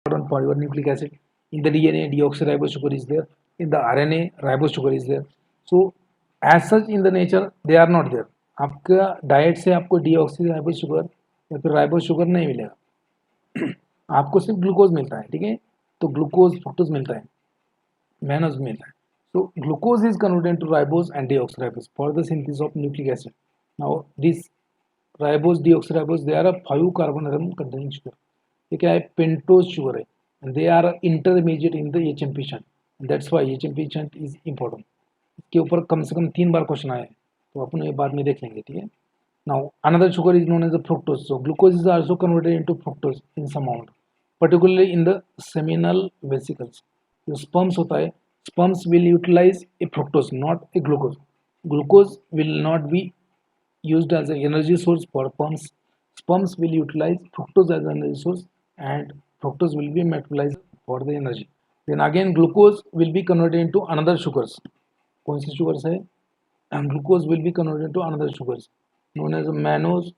important for your nucleic acid. In the DNA, deoxyribose sugar is there. In the RNA, ribose sugar is there. So as such in the nature they are not there. आपका diet से आपको deoxyribose sugar या फिर ribose sugar नहीं मिलेगा. आपको सिर्फ glucose मिलता है. ठीक है, तो ग्लूकोज फ्रुक्टोज मिलता है, मैनोज मिलता है. So glucose is converted to ribose and deoxyribose for the synthesis of nucleic acid. Now this ribose deoxyribose they are a 5 carbon atom containing sugar. ये क्या है? पेंटोज शुगर है. And they are intermediate in the HMP shunt. That's why HMP shunt is important. इसके ऊपर कम से कम 3 बार question आया है, तो अपन ये बाद में देख लेंगे. ठीक है, now another sugar is known as a fructose. So glucose is also converted into fructose in some amount, particularly in the seminal vesicles. जो स्पर्म्स होता है, sperms will utilise a fructose not a glucose. Glucose will not be used as an energy source for sperms. Sperms will utilize fructose as an energy source and fructose will be metabolized for the energy. Then again glucose will be converted into another sugars. कौन सी sugars है? And glucose will be converted into another sugars known as mannose,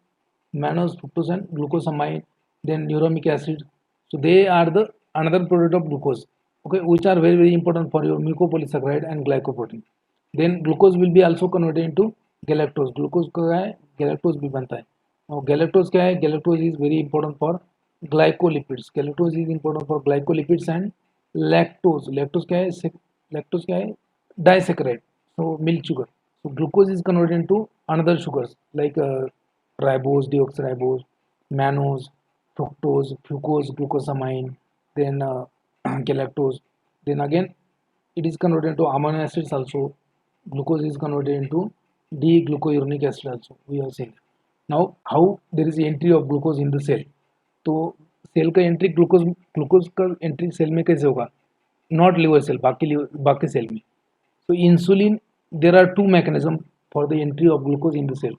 fructose and glucosamine, then uramic acid. So they are the another product of glucose, okay, which are very very important for your mucopolysaccharide and glycoprotein. Then glucose will be also converted into galactose. Glucose का है, galactose भी बनता है. और galactose क्या है? Galactose is very important for glycolipids. Galactose is important for glycolipids and lactose. Lactose क्या है? लैक्टोज क्या है? Disaccharide, so milk sugar. So glucose is converted into another sugars like ribose, deoxyribose, mannose, fructose, glucose, glucosamine, then galactose. Then again it is converted into amino acids also. Glucose is converted into D-glucouronic acid also, we have seen. Now how there is entry of glucose in the cell. तो cell का entry glucose का entry cell में कैसे होगा? Not liver cell, बाकी cell में. तो insulin, there are 2 mechanism for the entry of glucose in the cell.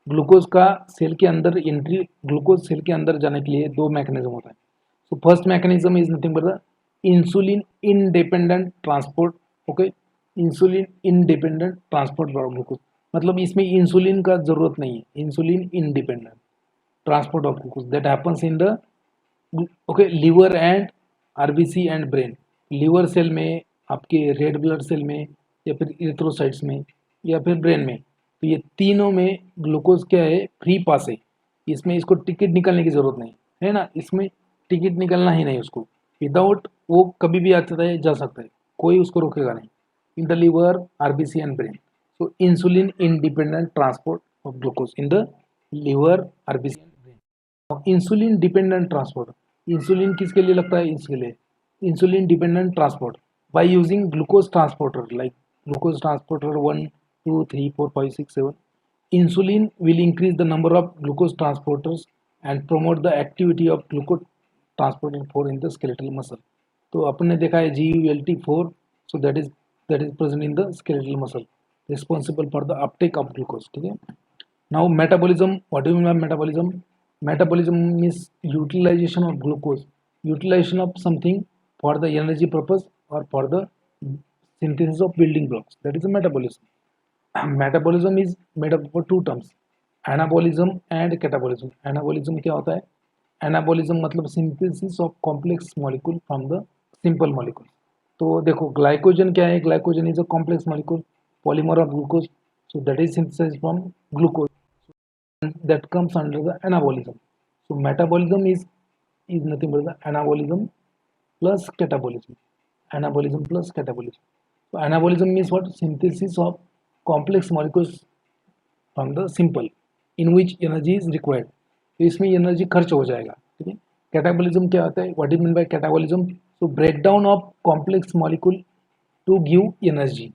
Glucose का सेल के अंदर एंट्री, ग्लूकोज सेल के अंदर जाने के लिए 2 मैकेनिज्म होता है. So first mechanism is nothing but the insulin independent transport. Okay, insulin independent transport for glucose. मतलब इसमें इंसुलिन का जरूरत नहीं है, insulin independent transport of glucose that happens in the okay liver and RBC and brain. Liver cell में, आपके red blood cell में, या फिर इरिथ्रोसाइट्स में, या फिर ब्रेन में, तो ये तीनों में ग्लूकोज क्या है, फ्री पास है। इसमें इसको टिकट निकालने की जरूरत नहीं है ना, इसमें टिकट निकलना ही नहीं उसको, विदाउट वो कभी भी आता है जा सकता है, कोई उसको रोकेगा नहीं। इन the liver RBC and brain, so insulin independent transport of glucose in the liver RBC and brain. Insulin dependent transport, insulin किसके लिए लगता है, इसके लिए insulin dependent transport by using glucose transporter like glucose transporter 1 2 3 4 5 6 7। insulin will increase the number of glucose transporters and promote the activity of glucose transporter 4 in the skeletal muscle। तो अपन ने देखा है GULT4, so that is present in the skeletal muscle responsible for the uptake of glucose, ठीक है। Now metabolism, what do you mean by metabolism? Metabolism is utilization of glucose, utilization of something for the energy purpose or for the synthesis of building blocks, that is a metabolism। Metabolism is made up of two terms, anabolism and catabolism. Anabolism क्या होता है, anabolism मतलब synthesis of complex molecule from the simple molecule. तो देखो glycogen क्या है, glycogen is a complex molecule polymer of glucose, so that is synthesised from glucose, that comes under the anabolism। So metabolism is nothing but the anabolism plus catabolism, anabolism plus catabolism। So anabolism means what, synthesis of complex molecules from the simple in which energy is required, तो इसमें energy खर्च हो जाएगा, ठीक है। Catabolism क्या होता है, what is mean by catabolism, तो break down of complex molecule to give energy,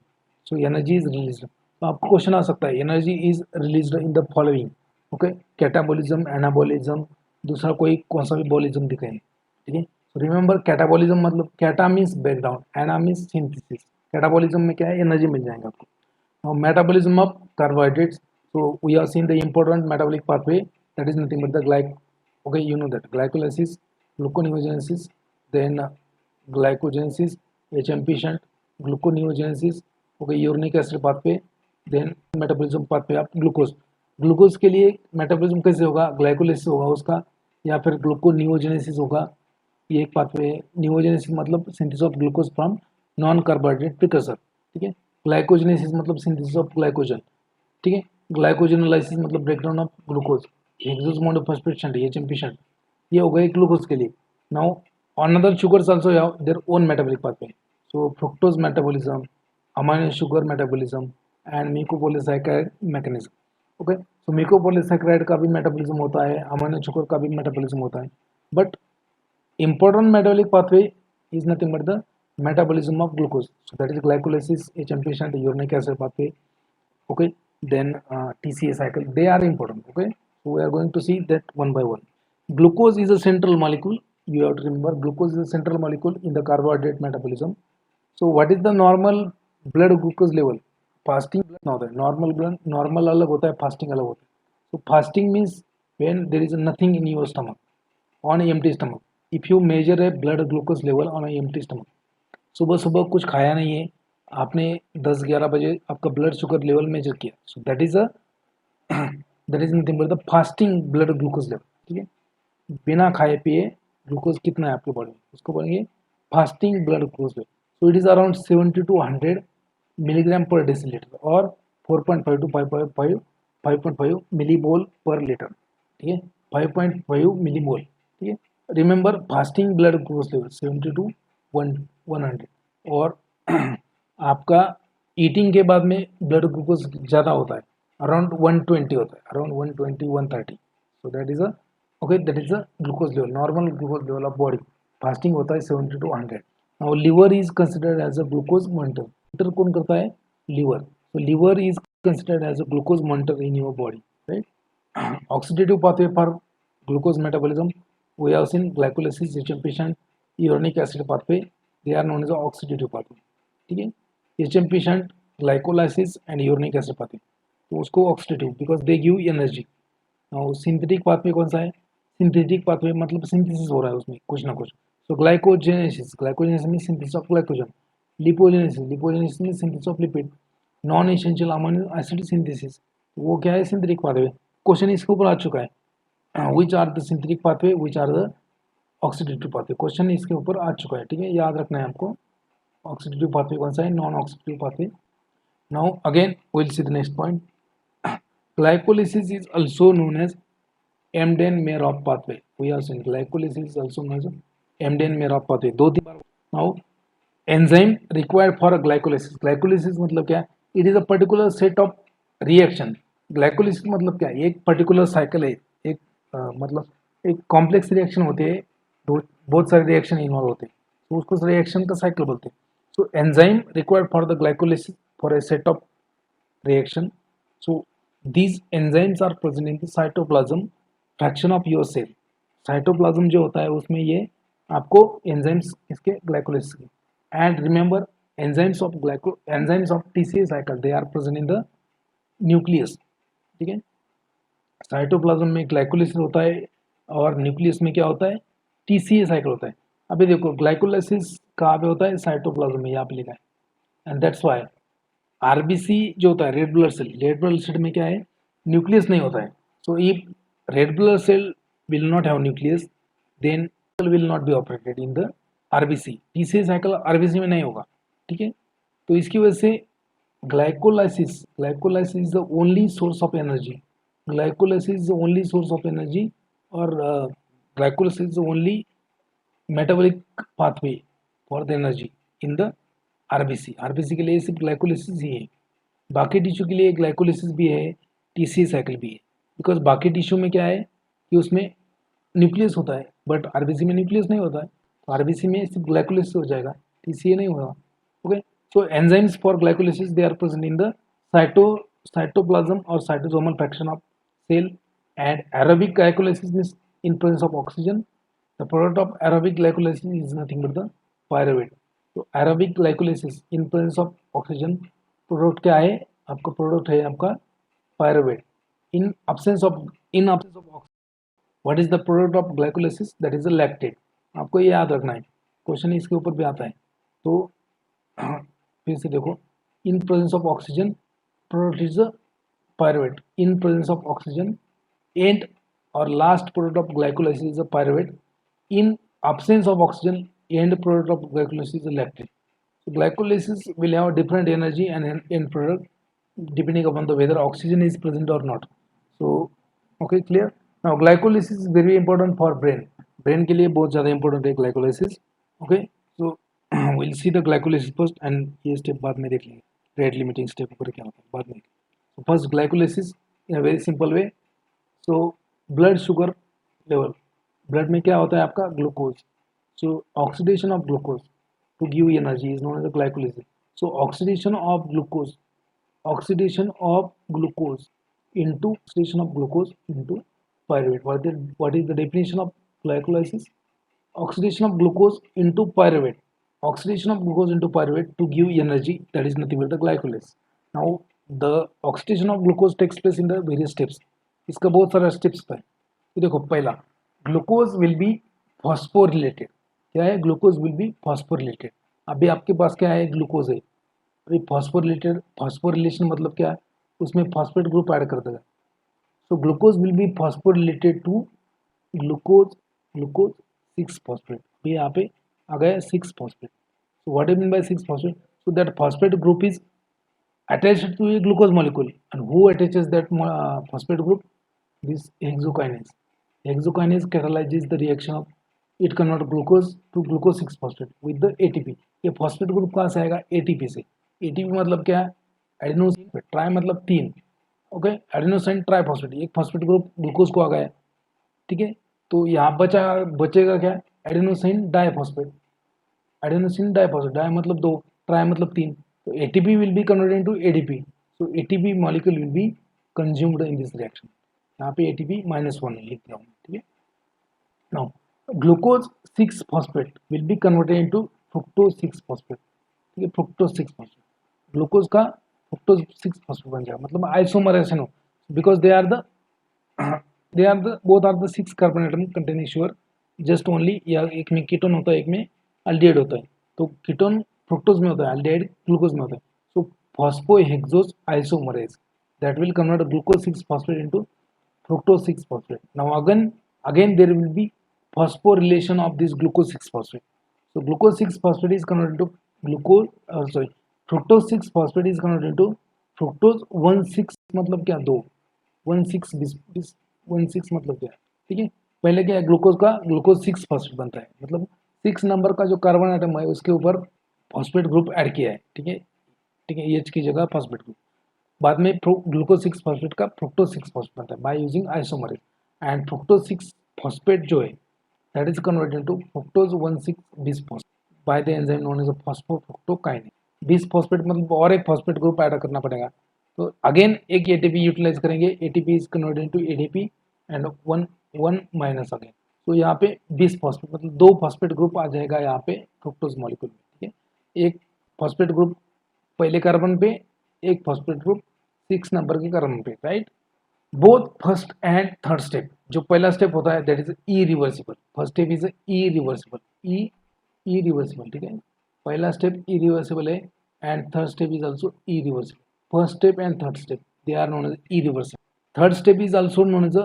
so energy is released. तो आपको क्वेश्चन आ सकता है, energy is released in the following, okay, catabolism, anabolism, दूसरा कोई कौन सा भी बॉलिज्म दिखाएं, ठीक है। रिमेंबर कैटाबॉलिज्म मतलब कैटा मीन्स ब्रेक डाउन, एना मीन्स सिंथेसिस, कैटाबॉलिज्म में क्या है, एनर्जी मिल जाएगा आपको। Now metabolism of carbohydrates, so we have seen the important metabolic pathway, that is nothing but the okay, you know that glycolysis, gluconeogenesis, then glycogenesis, HMP shunt, gluconeogenesis, okay, uric acid pathway, then metabolism pathway of glucose। Glucose के लिए metabolism कैसे होगा, glycolysis होगा उसका, या फिर gluconeogenesis होगा, ये एक पाथवे है। नियोजेनेसिस मतलब synthesis of glucose from non carbohydrate precursor, ठीक है। ग्लाइकोजेनेसिस मतलब सिंथेसिस ऑफ ग्लाइकोजन, ठीक है। ग्लाइकोजेनोलाइसिस मतलब breakdown of glucose, hexose monophosphate shunt, HMP shunt, ये हो गए ग्लूकोज के लिए। Now another sugars also have their own metabolic pathway, so fructose metabolism, amino sugar metabolism and mucopolysaccharide mechanism, okay. So mucopolysaccharide का भी metabolism होता है, amino sugar का भी मेटाबॉलिज्म होता है, but important metabolic pathway is nothing but the metabolism of glucose, so that is glycolysis, HMP shunt, uric acid pathway, okay, then TCA cycle, they are important, okay। So we are going to see that one by one। Glucose is a central molecule, you have to remember glucose is a central molecule in the carbohydrate metabolism। So what is the normal blood glucose level, fasting blood ना होता है, normal blood, normal अलग होता है, fasting अलग होता है। So fasting means when there is nothing in your stomach, on an empty stomach, if you measure a blood glucose level on an empty stomach, सुबह सुबह कुछ खाया नहीं है आपने, 10-11 बजे आपका ब्लड शुगर लेवल मेजर किया, सो that is nothing but the fasting blood glucose level, ठीक है। बिना खाए पिए ग्लूकोज कितना है आपके बॉडी में, उसको बोलेंगे fasting blood glucose level. So it is around 70 to 100 milligram पर डेसीलीटर और 4.5 to 5.5 मिलीमोल पर लीटर, ठीक है, 5.5 मिलीमोल, ठीक है। Remember fasting blood glucose level 70 to 100, और आपका ईटिंग के बाद में ब्लड ग्लूकोज ज़्यादा होता है, अराउंड 120 होता है, around 120 130, so that is a okay, that is a glucose level, normal glucose level of body. Fasting होता है 70 to 100। Now liver is considered as a glucose monitor, monitor कौन करता है, liver, so liver is considered as a glucose monitor in your body, right। Oxidative pathway for glucose metabolism, we have seen glycolysis, HMP shunt, uric acid pathway, they are known as the oxidative pathway, ठीक है। HMP shunt, glycolysis and uric acid pathway, तो उसको oxidative because they give energy। now synthetic pathway कौन सा है, synthetic pathway मतलब synthesis हो रहा है उसमें कुछ ना कुछ, so glycogenesis, glycogenesis means synthesis of glycogen, lipogenesis, lipogenesis means synthesis of lipid, non essential amino acid synthesis, वो क्या है, सिंथेटिक पाथवे। क्वेश्चन इसके ऊपर आ चुका है, which are the synthetic pathway, which are the oxidative pathway, question इसके ऊपर आ चुका है, ठीक है, याद रखना है आपको। ऑक्सीडेटिव पाथवे कौन सा है, non oxidative pathway. Now again will see the next point, glycolysis is also known as Embden-Merov pathway. We have seen glycolysis is also known as Embden-Merov pathway, दो तीन बार। Now enzyme required for a glycolysis, glycolysis मतलब क्या है, it is a particular set of reaction, glycolysis मतलब क्या है, एक particular cycle है, एक मतलब एक complex reaction होते हैं, बहुत सारे reaction involve होते हैं, तो उसको reaction का cycle बोलते हैं। So enzyme required for the glycolysis for a set of reaction, so these enzymes are present in the cytoplasm fraction of your cell, cytoplasm जो होता है उसमें ये आपको enzymes इसके glycolysis के, and remember enzymes of TCA cycle they are present in the nucleus, ठीक है। साइटोप्लाज्म में ग्लाइकोलाइसिस होता है और न्यूक्लियस में क्या होता है, टीसीए साइकिल होता है। अभी देखो ग्लाइकोलाइसिस कहाँ पे होता है, साइटोप्लाज्म में, यहाँ पे लिखा है, एंड दैट्स वाई आरबीसी जो होता है रेड ब्लड सेल में क्या है, न्यूक्लियस नहीं होता है। So if red blood cell will not have nucleus then will not be operated in the RBC, TCA cycle RBC में नहीं होगा, ठीक है। तो इसकी वजह से glycolysis is the only source of energy, glycolysis is the only source of energy, और glycolysis is the only metabolic pathway for the energy in the RBC. RBC के लिए सिर्फ ग्लाइकोलाइसिस ही है, बाकी टिश्यू के लिए ग्लाइकोलाइसिस भी है, टीसीए साइकिल भी है, बिकॉज बाकी टिश्यू में क्या है कि उसमें न्यूक्लियस होता है, बट आरबीसी में न्यूक्लियस नहीं होता है, तो आरबीसी में सिर्फ ग्लाइकोलाइसिस हो जाएगा, टीसीए नहीं होगा। Okay, so enzymes for glycolysis they are present in the cytoplasm और cytosomal fraction of cell, and aerobic glycolysis means in presence of oxygen. The product of aerobic glycolysis is nothing but the pyruvate. तो aerobic glycolysis in presence of oxygen product क्या है आपका, product है आपका pyruvate. In absence of oxygen, what is the product of glycolysis? That is the lactate. आपको ये याद रखना है, क्वेश्चन इसके ऊपर भी आता है। तो फिर से देखो, in presence of oxygen product is the pyruvate, in presence of oxygen, and or last product of glycolysis is a pyruvate, in absence of oxygen end product of glycolysis is a lactate. So glycolysis will have different energy and end product depending upon the whether oxygen is present or not. So okay, clear. Now glycolysis is very important for brain के लिए बहुत ज़्यादा important है glycolysis. Okay, so we'll see the glycolysis first and ये step बाद में देख लेंगे, rate limiting step ऊपर क्या होता है बाद में। So first glycolysis in a very simple way. So blood sugar level, blood में क्या होता है आपका, glucose. So oxidation of glucose to give energy is known as glycolysis. So oxidation of glucose into pyruvate. What is the definition of glycolysis? Oxidation of glucose into pyruvate. Oxidation of glucose into pyruvate to give energy, that is nothing but the glycolysis. Now the oxidation of glucose takes place in the various steps. इसका बहुत सारा steps है। तो देखो पहला, glucose will be phosphorylated. क्या है, glucose will be phosphorylated. अभी आपके पास क्या है, ग्लूकोज है, अभी फॉस्फोरिलेशन मतलब क्या है, उसमें फॉस्फेट ग्रुप ऐड कर देगा। So glucose will be phosphorylated to glucose 6 phosphate. अभी यहाँ पे आ गया 6 phosphate. So what is mean by 6 phosphate? So that phosphate group is attached to a glucose molecule, and who attaches that phosphate group? This hexokinase. Hexokinase catalyzes the reaction of, it convert glucose to glucose 6 phosphate with the ATP. ये phosphate group कहाँ से आएगा, ATP से। ATP मतलब क्या है, adenosine try मतलब 3, okay, adenosine triphosphate, एक फॉस्फेट ग्रुप ग्लूकोज को आ गया, ठीक है। तो यहाँ बचेगा क्या, एडिनोसिन डाइफॉस्फेट, डाई मतलब 2, ट्राई मतलब 3, so ATP will be converted into ADP. So ATP molecule will be consumed in this reaction. यहाँ पे ATP -1 लिख दिया हूँ, ठीक है। Now glucose 6 phosphate will be converted into fructose 6 phosphate, ठीक है, fructose 6 phosphate, ग्लूकोज का fructose 6 phosphate बन जाएगा, मतलब isomerization हो, because they are the both are the 6 carbon atom containing sugar, just only, या एक में कीटोन होता है, एक में अल्डिहाइड होता है, तो कीटोन फ्रुक्टोज में होता है, अल्डिहाइड ग्लूकोज में होता है। सो phosphohexose isomerase that will convert glucose 6 phosphate into fructose 6 phosphate. Now again there will be phosphorylation of this glucose 6 phosphate. So glucose 6 phosphate is converted into fructose 6 phosphate is converted into fructose 1,6 मतलब क्या 2 1,6 मतलब क्या, ठीक है। पहले क्या है, glucose का ग्लूकोज 6 फॉस्फेट बनता है, मतलब 6 नंबर का जो कार्बन आइटम है उसके ऊपर फॉस्फेट ग्रुप ऐड किया है, ठीक है, ठीक है, एच की जगह फॉस्फेट ग्रुप। बाद में ग्लूकोज 6 फॉस्फेट का फ्रुक्टोज 6 फॉस्फेट बनता है by using isomerase, and fructose 6 phosphate जो है that is converted into fructose 1,6 bisphosphate by the enzyme known as phosphofructokinase. Bisphosphate मतलब और एक फॉस्फेट ग्रुप ऐड करना पड़ेगा, तो अगेन एक एटीपी यूटिलाइज करेंगे, ATP is converted into ADP and one minus again. तो यहाँ पे 20 फॉस्फेट मतलब 2 फॉस्फेट ग्रुप आ जाएगा यहाँ पे फ्रुक्टोज मॉलिक्यूल में, ठीक है। एक फॉस्फेट ग्रुप पहले कार्बन पे, एक फॉस्फेट ग्रुप 6 नंबर के कार्बन पे, right. Both first and third step, जो पहला स्टेप होता है that is irreversible, first step is irreversible, irreversible, ठीक है। पहला स्टेप इरिवर्सिबल है and third step is also irreversible. First step and third step they are known as irreversible. Third step is also known as a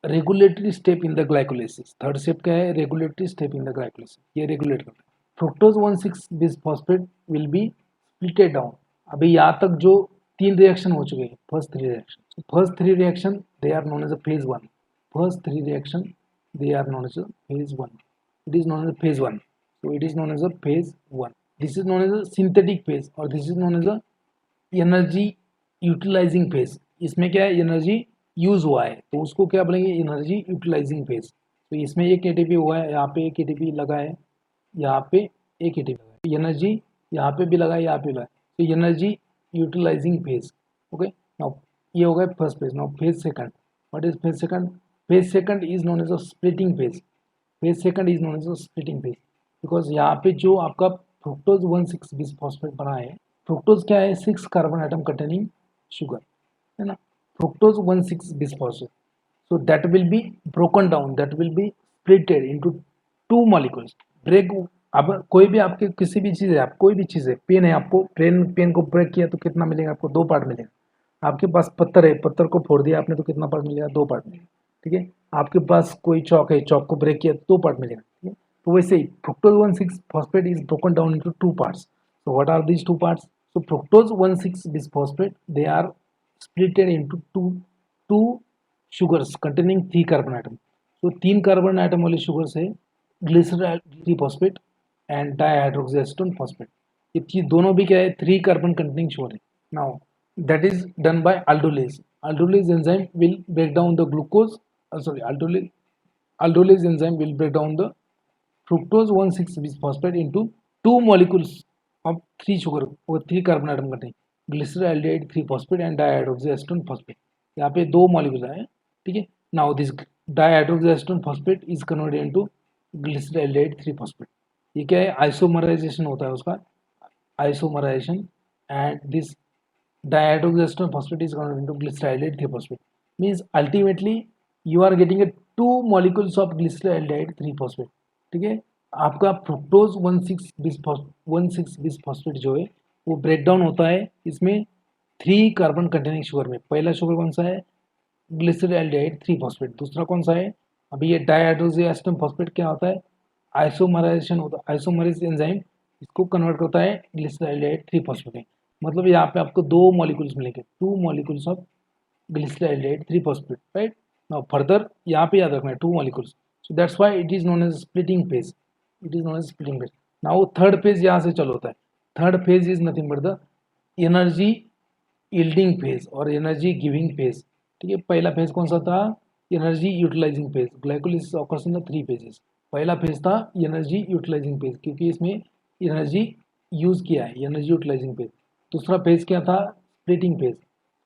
regulatory step in the glycolysis. Third step क्या है, regulatory step in the glycolysis, ये regulate करता है। Fructose 1,6 bisphosphate will be splitted down. अभी यहाँ तक जो 3 reaction हो चुके हैं, first 3 reaction, first 3 reaction they are known as a phase 1, first 3 reaction they are known as a phase 1, it is known as a phase 1, so it is known as a phase 1, this is known as a synthetic phase or this is known as a energy utilising phase. इसमें क्या है, energy use हुआ है तो उसको क्या बोलेंगे, energy utilising phase. तो इसमें एक एटीपी हुआ है, यहाँ पे एक एटीपी लगा है, यहाँ पे एक एटीपी लगा है, एनर्जी यहाँ पे भी लगा है, यहाँ पे लगा है, तो energy utilising phase. Okay, now ये हो गया first phase. Now phase second, what is phase second? Phase second is known as a splitting phase, phase second is known as a splitting phase, because यहाँ पे जो आपका fructose 1,6 bisphosphate बना है, fructose क्या है, 6 कार्बन आइटम कंटेनिंग शुगर है ना, fructose 1,6 bisphosphate, so that will be broken down, that will be splitted into 2 molecules, break. अब कोई भी आपके किसी भी चीज़ है, आप कोई भी चीज़ है, पेन है, आपको पेन को ब्रेक किया तो कितना मिलेगा आपको, 2 पार्ट मिलेगा। आपके पास पत्थर है, पत्थर को फोड़ दिया आपने तो कितना पार्ट मिलेगा, 2 पार्ट मिलेगा, ठीक है। आपके पास कोई चौक है, चौक को ब्रेक किया तो 2 पार्ट मिलेगा, ठीक है। तो वैसे ही fructose 1,6 phosphate is broken down into 2 parts. So what are these 2 parts? So fructose 1,6 bisphosphate, they are splitted into two sugars containing 3 carbon atom. So 3 carbon atom वाले शुगर से glycerol 3 phosphate and dihydroxyacetone phosphate, ये चीज दोनों भी क्या है, 3 carbon containing sugar है। Now that is done by aldolase. Aldolase enzyme will break down the glucose, aldolase enzyme will break down the fructose 1,6 bisphosphate into 2 molecules of 3 sugar or 3 carbon atom contain glyceraldehyde 3 phosphate and dihydroxyacetone phosphate। यहाँ पे 2 molecules आए, ठीक है। Now this dihydroxyacetone phosphate is converted into glyceraldehyde 3 phosphate। ये क्या है, isomerisation होता है उसका, isomerisation, and this dihydroxyacetone phosphate is converted into glyceraldehyde 3 phosphate, means ultimately you are getting a 2 molecules of glyceraldehyde 3 phosphate, ठीक है। आपका फ्रुक्टोज 1,6 बिसफॉस्फेट जो है वो ब्रेक डाउन होता है इसमें 3 कार्बन कंटेनिंग शुगर में। पहला शुगर कौन सा है, ग्लिसरॉल्डिहाइड 3 फॉस्फेट। दूसरा कौन सा है, अभी ये डाइहाइड्रोक्सीएसीटोन फॉस्फेट क्या होता है, आइसोमराइजेशन होता है, आइसोमरेज एंजाइम इसको कन्वर्ट करता है ग्लिसरॉल्डिहाइड 3 फॉस्फेट में। मतलब यहाँ पे आपको 2 मॉलिक्यूल्स मिलेंगे, 2 molecules of glyceraldehyde 3 phosphate, right? Now further यहाँ पे याद रखना है 2 molecules, so that's why it is known as splitting phase, it is known as splitting phase। now third phase यहाँ से चालू होता है, third phase is nothing but the energy yielding phase और energy giving phase, ठीक है। पहला phase कौन सा था, energy utilizing phase। glycolysis occurs in the 3 phases। पहला phase था energy utilizing phase क्योंकि इसमें energy यूज किया है, energy utilizing phase। दूसरा phase क्या था, splitting phase।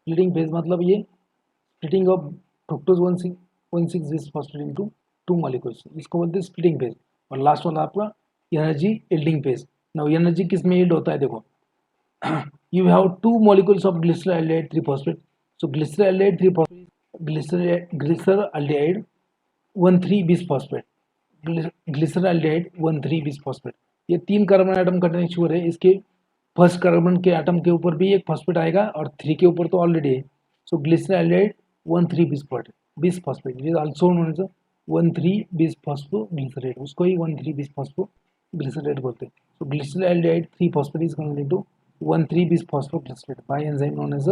splitting phase मतलब ये splitting of fructose 1,6 bisphosphate into 2 molecules, इसको बोलते हैं स्प्लिटिंग फेज। और लास्ट वाला आपका energy yielding phase. Now energy किस में यील्ड होता है, देखो you have 2 molecules of glyceraldehyde 3 phosphate, so glyceraldehyde 3 phosphate, glyceraldehyde 1,3 bisphosphate, glyceraldehyde 1,3 bisphosphate, ये 3 कार्बन आइटम कंटेनिंग शुगर है, इसके फर्स्ट कार्बन के एटम के ऊपर भी एक फॉस्फेट आएगा और 3 के ऊपर तो ऑलरेडी है। सो glyceraldehyde 1,3 bis phosphate is also known as 1,3 bis phosphoglycerate, उसको ही 1,3 बिस फॉस्फोग्लिसरेट बोलते हैं। So glyceraldehyde 3 phosphate is converted into 1,3 bis phosphoglycerate by enzyme known as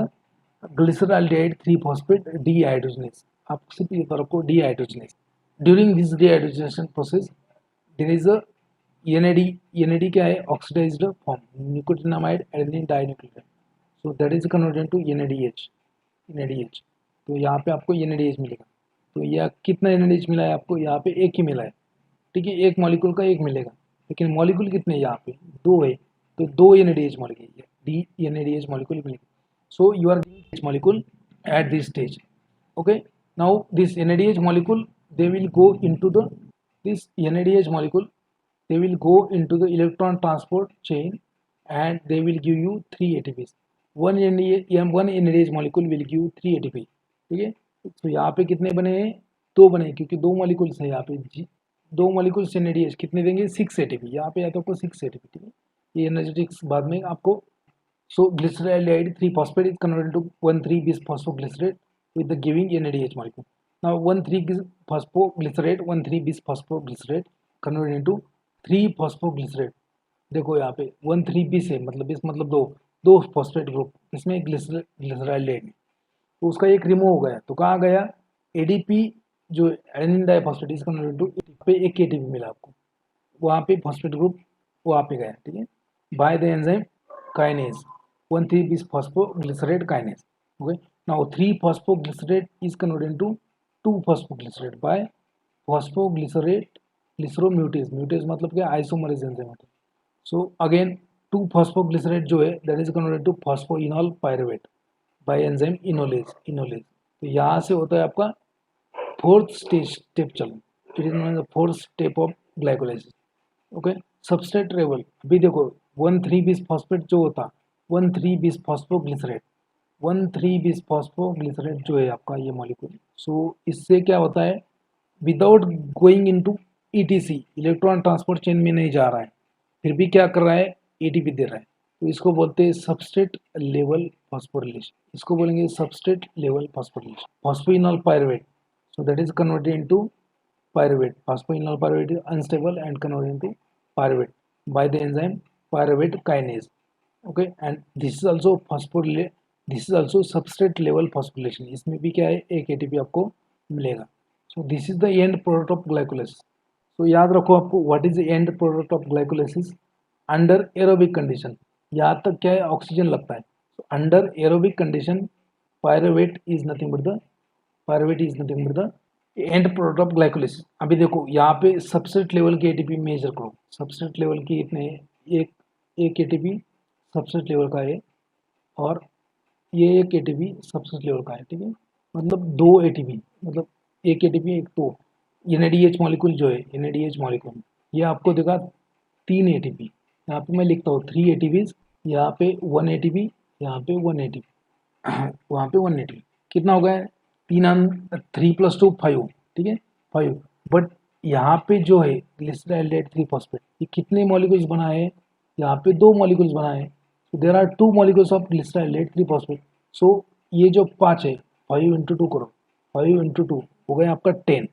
glyceraldehyde 3 phosphate dehydrogenase. आप सिर्फ ये आपको dehydrogenase. During this dehydrogenation process there is a NAD। NAD क्या है? Oxidised form, nicotinamide adenine dinucleotide, so that is converted to NADH। NADH तो यहाँ पे आपको NADH मिलेगा। तो यह कितना NADH मिला है आपको? यहाँ पे एक ही मिला है, ठीक है, एक मॉलिक्यूल का एक मिलेगा, लेकिन मॉलिक्यूल कितने यहाँ पे? दो है, तो दो NADH molecule, D NADH molecule मिलेगा। So you are molecule at this stage. Okay, now this NADH molecule, they will go into the this NADH molecule, they will go into the electron transport chain and they will give you 3 ATPs. one NADH molecule will give 3 ATP, ठीक है। तो यहाँ पे कितने बने हैं? दो बने, क्योंकि दो मॉलिक्यूल्स है यहाँ पे, दो मॉलिक्यूल्स NADH कितने देंगे? 6 ATP। यहाँ पे आता है आपको 6 ATP, ठीक है। ये एनर्जेटिक्स बाद में आपको। So glyceraldehyde 3-phosphate is converted to 1,3-bis-phosphoglycerate with the giving NADH molecule. Now 1,3-phosphoglycerate 1,3-bis-phosphoglycerate converted into 3-phosphoglycerate। देखो यहाँ पे 1,3-bis है, मतलब bis मतलब दो फॉस्फेट ग्रुप, इसमें ग्लिसरॉल्डिहाइड, तो उसका एक रिमूव हो गया, तो कहाँ गया? ADP जो adenine diphosphate is converted to पे एक ATP मिला आपको, वहाँ पे फॉस्फेट ग्रुप वहाँ पे गया, ठीक है, bye the enzyme kinase 1,3-bis-phosphoglycerate kinase. Okay, now 3-phosphoglycerate is converted into 2-phosphoglycerate by phosphoglycerate glyceromutase. Mutase मतलब क्या? आइसोमरेज एंजाइम होता है। सो अगेन 2-phosphoglycerate जो है that is converted to phosphoenol pyruvate by enzyme enolase. तो यहाँ से होता है आपका फोर्थ स्टेप चलो, it is known as fourth step of glycolysis. Okay, substrate level अभी देखो 1,3-bis फॉस्फेट जो होता 1,3-bis फॉस्फोग्लिसरेट 1,3-bis फॉस्फोग्लिसरेट जो है आपका ये मॉलिक्यूल, सो इससे क्या होता है? Without going into ETC electron transport chain में नहीं जा रहा है, फिर भी क्या कर रहा है? ATP दे रहा है, तो इसको बोलते हैं सबस्ट्रेट लेवल फॉस्फोरिलेशन। इसको बोलेंगे substrate level phosphorylation. Phosphoenol pyruvate, so that is converted into pyruvate. Phosphoenol pyruvate is unstable and converted into pyruvate by the enzyme pyruvate kinase. Okay, and this is also this is also substrate level phosphorylation. इसमें भी क्या है? एक ATP आपको मिलेगा। So this is the end product of glycolysis. So याद रखो आपको what is the end product of glycolysis under aerobic condition। यहाँ तक क्या है? ऑक्सीजन लगता है। So under aerobic condition pyruvate is nothing but the and product of glycolysis. अभी देखो यहाँ पे सबस्ट्रेट लेवल की ATP मेजर करो, सबस्ट्रेट लेवल की इतने एक ATP सबस्ट्रेट लेवल का है और ये एक ATP सबस्ट्रेट लेवल का है, ठीक है, मतलब दो ATP, मतलब एक ATP एक तो NADH मॉलिक्यूल जो है NADH मॉलिक्यूल ये आपको देगा 3 ATP। यहाँ पे मैं लिखता हूँ 3 ATPs, यहाँ पे 1 ATP, यहाँ पे 1 ATP, वहाँ पे 1 ATP, कितना हो गया? 3 + 2 5, ठीक है 5। बट यहाँ पे जो है ग्लिसरॉल्डिहाइड 3-phosphate ये कितने मॉलिक्यूल्स बना है? यहाँ पे 2 मॉलिक्यूल्स बना है। So there are 2 molecules of glyceraldehyde 3-phosphate। So ये जो 5 है 5 × 2 करो, 5 × 2 हो गया आपका 10,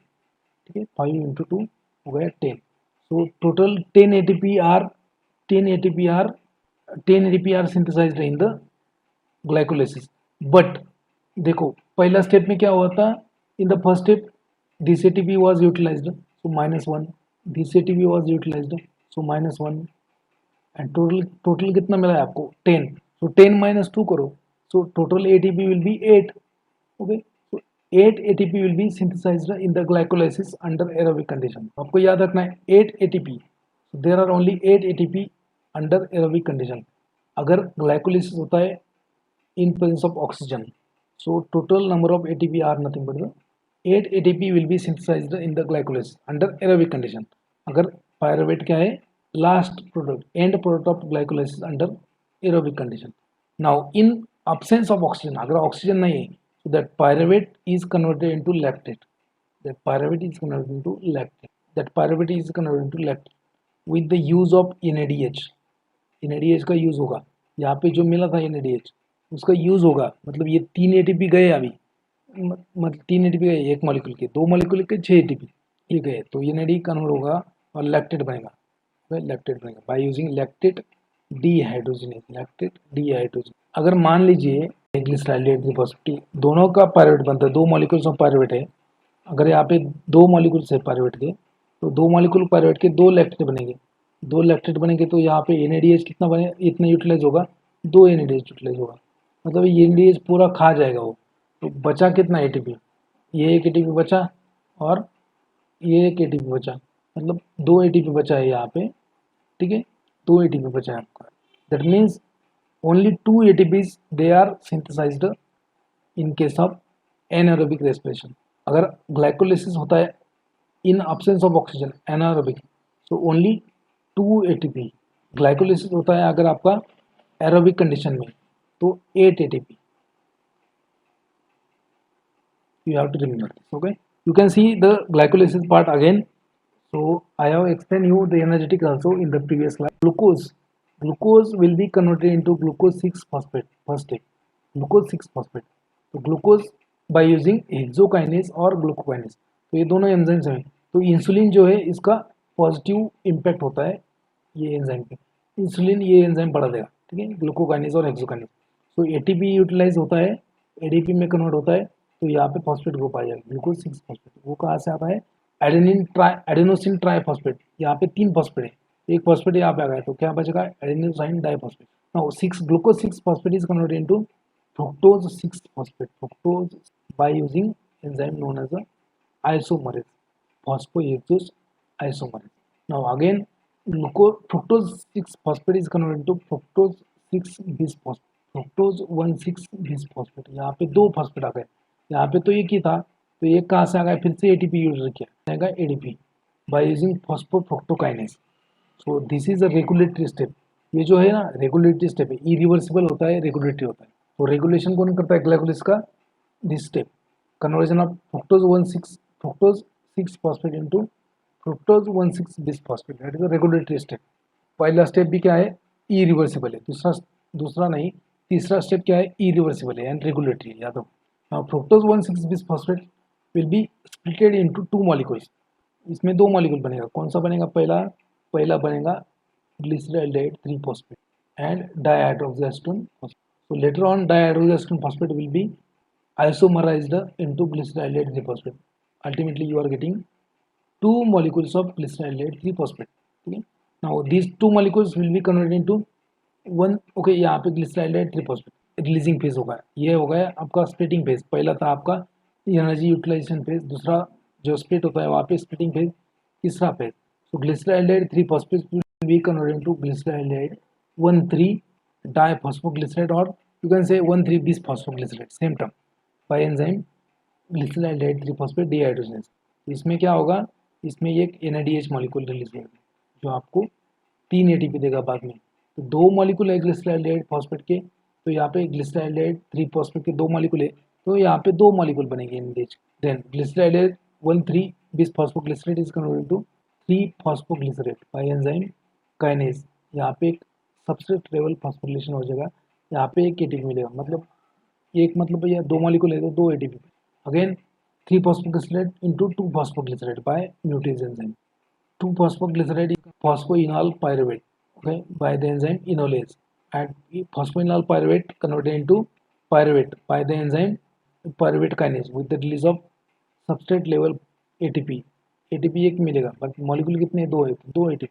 ठीक है, 5 × 2 हो गया 10। So total 10 ATP are 10 ATP are synthesised in the glycolysis. But देखो पहला स्टेप में क्या हुआ था? In the first step this ATP was utilised, so -1, this ATP was utilised, so -1, and total कितना मिला है आपको? 10। सो 10 - 2 करो, so total ATP will be 8। Okay, so 8 ATP will be synthesised in the glycolysis under aerobic condition. आपको याद रखना है 8 ATP, there are only 8 ATP under aerobic condition. अगर ग्लाइकोलाइसिस होता है in presence of oxygen, so total number of ATP are nothing but the 8 ATP will be synthesized in the glycolysis under aerobic condition। अगर pyruvate क्या है? last product, end product of glycolysis under aerobic condition। now in absence of oxygen, अगर oxygen नहीं है, so that pyruvate is converted into lactate, that pyruvate is converted into lactate, that pyruvate is converted into lactate with the use of NADH। NADH का use होगा, यहाँ पे जो मिला था NADH उसका यूज होगा, मतलब ये 3 ATP गए अभी, मतलब 3 ATP गए एक मॉलिक्यूल के, 2 मॉलिक्यूल के 6 ATP ये गए, तो NAD कन्वर्ट होगा और लैक्टेट बनेगा, लैक्टेट बनेगा by using lactate dehydrogenase, lactate dehydrogen. अगर मान लीजिए ग्लिसरॉल्डेट रिपोजिटरी दोनों का पायरुवेट बनता है, 2 मॉलिक्यूल्स ऑफ पायरुवेट है, अगर यहाँ पे 2 मॉलिक्यूल्स है पायरुवेट के, तो 2 मॉलिक्यूल पायरुवेट के 2 लैक्टेट बनेंगे, 2 लैक्टेट बनेंगे, तो यहाँ पे NADH कितना बने, इतना यूटिलाइज होगा, 2 NADH यूटिलाइज होगा, मतलब ये NADH पूरा खा जाएगा वो, तो बचा कितना ATP, ये एक ATP बचा और ये एक ATP बचा, मतलब 2 ATP बचा है यहाँ पे, ठीक है, 2 ATP बचा है आपका, that means only 2 ATPs they are synthesised in case of anaerobic respiration. अगर ग्लाइकोलिसिस होता है in absence of oxygen anaerobic, तो ओनली 2 ATP, ग्लाइकोलिसिस होता है अगर आपका एरोबिक कंडीशन में, तो 8 ATP, you have to remember this, okay? You can see the glycolysis part again. So I have explained you the energetic also in the previous slide. Glucose will be converted into glucose 6 phosphate first step, glucose 6 phosphate, तो glucose by using hexokinase और glucokinase, तो ये दोनों enzymes हैं, तो insulin जो है इसका पॉजिटिव इम्पैक्ट होता है ये एंजाइम पे, इंसुलिन ये एंजाइम बढ़ा देगा, ठीक है, ग्लूकोकाइनेज और हेक्सोकाइनेज, तो ATP यूटिलाइज होता है, ADP में कन्वर्ट होता है, तो यहाँ पे फॉस्फेट ग्रुप आ जाएगा ग्लूकोज 6 फॉस्फेट, वो कहाँ से आता है, एडेनोसिन ट्राइफॉस्फेट, यहाँ पे 3 फॉस्फेट है, एक फॉस्फेट यहाँ पे आ गया, तो क्या बचेगा, adenosine diphosphate. Now 6 glucose 6 phosphate is converted into fructose 6 phosphate, fructose by using enzyme known as a isomerase, phosphoinositide isomerase. Now again fructose 6 phosphate is converted into fructose 6 bisphosphate, fructose 1,6 bisphosphate, यहाँ पे 2 phosphate आ गए, यहाँ पे तो एक ही था, तो एक कहाँ से आ गया, फिर से ATP यूज किया जाएगा, ADP by using phosphofructokinase. So this is a regulatory step, ये जो है ना रेगुलेटरी स्टेप है, इरिवर्सिबल होता है, रेगुलेटरी होता है, तो रेगुलेशन कौन करता है ग्लाइकोलिसिस का, this step, conversion of fructose 6 phosphate into fructose 1,6 bisphosphate, that is a regulatory step. पहला स्टेप भी क्या है, इरिवर्सिबल है, दूसरा नहीं, तीसरा स्टेप क्या है, इरिवर्सिबल है एंड रेगुलेटरी है, याद हो। Now fructose 1,6 bisphosphate will be splitted into 2 molecules, इसमें 2 मॉलिक्यूल बनेगा, कौन सा बनेगा, पहला बनेगा glyceraldehyde 3 phosphate and dihydroxyacetone phosphate. So later on dihydroxyacetone phosphate will be isomerized into glyceraldehyde 3 phosphate. Ultimately you are getting 2 molecules of glyceraldehyde 3 phosphate. Okay? Now these 2 molecules will be converted into one, okay, यहाँ पे glyceraldehyde 3 phosphate releasing phase होगा, ये हो गया आपका splitting phase, पहला था आपका एनर्जी यूटिलाइजेशन फेज, दूसरा जो स्प्लिट होता है वहाँ पे स्प्लिटिंग फेज, तीसरा phase, so glyceraldehyde 3 phosphate will be converted into glyceraldehyde 1,3 diphosphoglycerate, or you can say 1,3 bisphosphoglycerate, same term, by enzyme glyceraldehyde 3 phosphate dehydrogenase। इसमें क्या होगा, इसमें एक NADH मॉलिक्यूल रिलीज होगा जो आपको 3 ATP देगा बाद में, तो 2 मॉलिक्यूल है ग्लिसरॉल्डेहाइड फॉस्फेट के, तो यहाँ पे ग्लिसरॉल्डेहाइड 3 फॉस्फेट के 2 मॉलिक्यूल है, तो यहाँ पे 2 मॉलिक्यूल बनेंगे NADH, then glyceraldehyde 1,3 bisphosphoglycerate is converted to 3 phosphoglycerate by enzyme kinase, यहाँ पे एक सबस्ट्रेट लेवल फॉस्फोरिलेशन हो जाएगा, यहाँ पे एक ATP मिलेगा, मतलब एक मतलब भैया 2 मॉलिक्यूल है तो 2 ATP, again 3 phosphoglycerate into 2 phosphoglycerate by Mute's enzyme, 2 phosphoglycerate is phosphoenol pyruvate, okay, by the enzyme enolase, and phosphoenol pyruvate converted into pyruvate by the enzyme pyruvate kinase with the release of substrate level ATP, ATP एक मिलेगा but molecule कितने, 2 है, 2 ATP,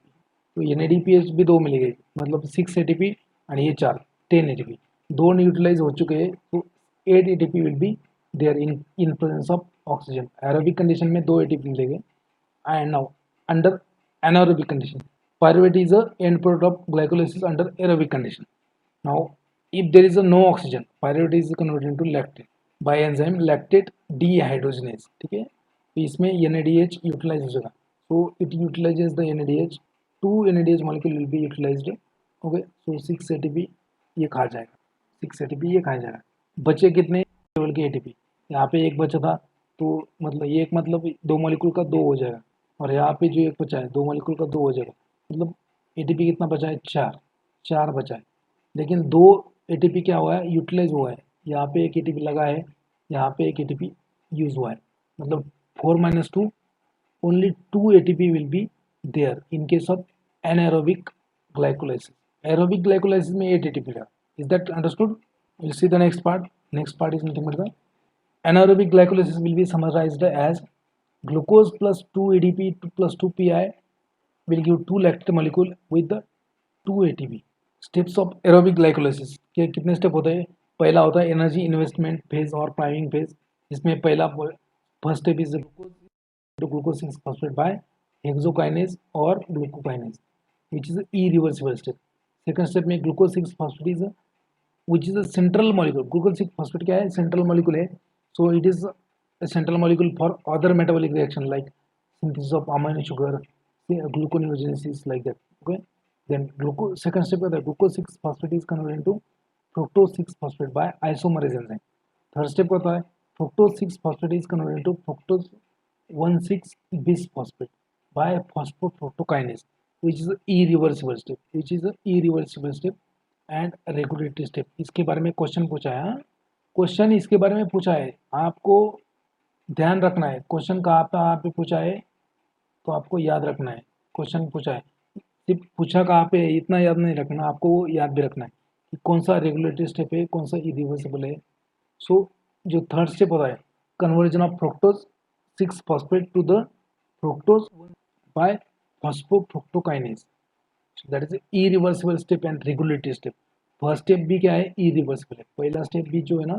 तो NADPH भी 2 मिलेंगे, मतलब 6 ATP और ये 4 10 ATP, 2 न्यूट्रलाइज हो चुके हैं, तो 8 ATP will be there in presence of oxygen, aerobic condition में 2 ATP मिलेंगे, and now under anaerobic condition pyruvate is a end product of glycolysis under aerobic condition. Now if there is a no oxygen, pyruvate is converted into lactate by enzyme lactate dehydrogenase, ठीक है, तो इसमें NADH utilise हो जाएगा, so it utilizes the NADH, 2 NADH molecule will be utilized, okay, so 6 ATP ये खा जाएगा, 6 ATP ये खा जाएगा, बचे कितने लेवल के ATP, यहाँ पे एक बचा था, तो मतलब ये एक मतलब 2 मॉलिक्यूल का 2 हो जाएगा, और यहाँ पे जो एक बचा है 2 मॉलिक्यूल का 2 हो जाएगा, मतलब ATP कितना बचा है, 4 बचा है, लेकिन 2 एटीपी क्या हुआ है, यूटिलाइज हुआ है, यहाँ पे एक एटीपी लगा है, यहाँ पे एक एटीपी यूज हुआ है, मतलब 4 - 2 only 2 ATP will be there in case of anaerobic glycolysis. Aerobic glycolysis में 8 ATP था. Is that understood? We'll see the next part. Next part is nothing but the anaerobic glycolysis will be summarized as glucose plus 2 ADP plus 2 PI will give 2 lactate molecule with the 2 ATP. Steps of aerobic glycolysis के कितने step होते हैं? पहला होता है energy investment phase और priming phase, जिसमें पहला first step is glucose 6 phosphate by hexokinase or glucokinase, which is an irreversible step. Second step में glucose 6 phosphate is which is a central molecule. Glucose 6 phosphate क्या है? Central molecule है. So it is a central molecule for other metabolic reaction like synthesis of amino sugar, gluconeogenesis, like that. Okay. Then second step होता है glucose 6 phosphate is converted into fructose 6 phosphate by isomerase enzyme. Third step होता है fructose 6 phosphate is converted into fructose 1,6 bisphosphate by phosphofructokinase, which is a irreversible step, and regulatory step. इसके बारे में question पूछा है, question इसके बारे में पूछा है, आपको ध्यान रखना है, क्वेश्चन कहाँ पे पूछा है तो आपको याद रखना है, क्वेश्चन पूछा है, सिर्फ पूछा कहाँ पे इतना याद नहीं रखना, आपको वो याद भी रखना है कि कौन सा रेगुलेटरी स्टेप है, कौन सा इरिवर्सिबल है. सो जो थर्ड स्टेप होता है conversion of fructose 6 phosphate to the fructose by phosphofructokinase. So that is the irreversible step and regulatory step. First step भी क्या है, irreversible है, पहला स्टेप भी जो है ना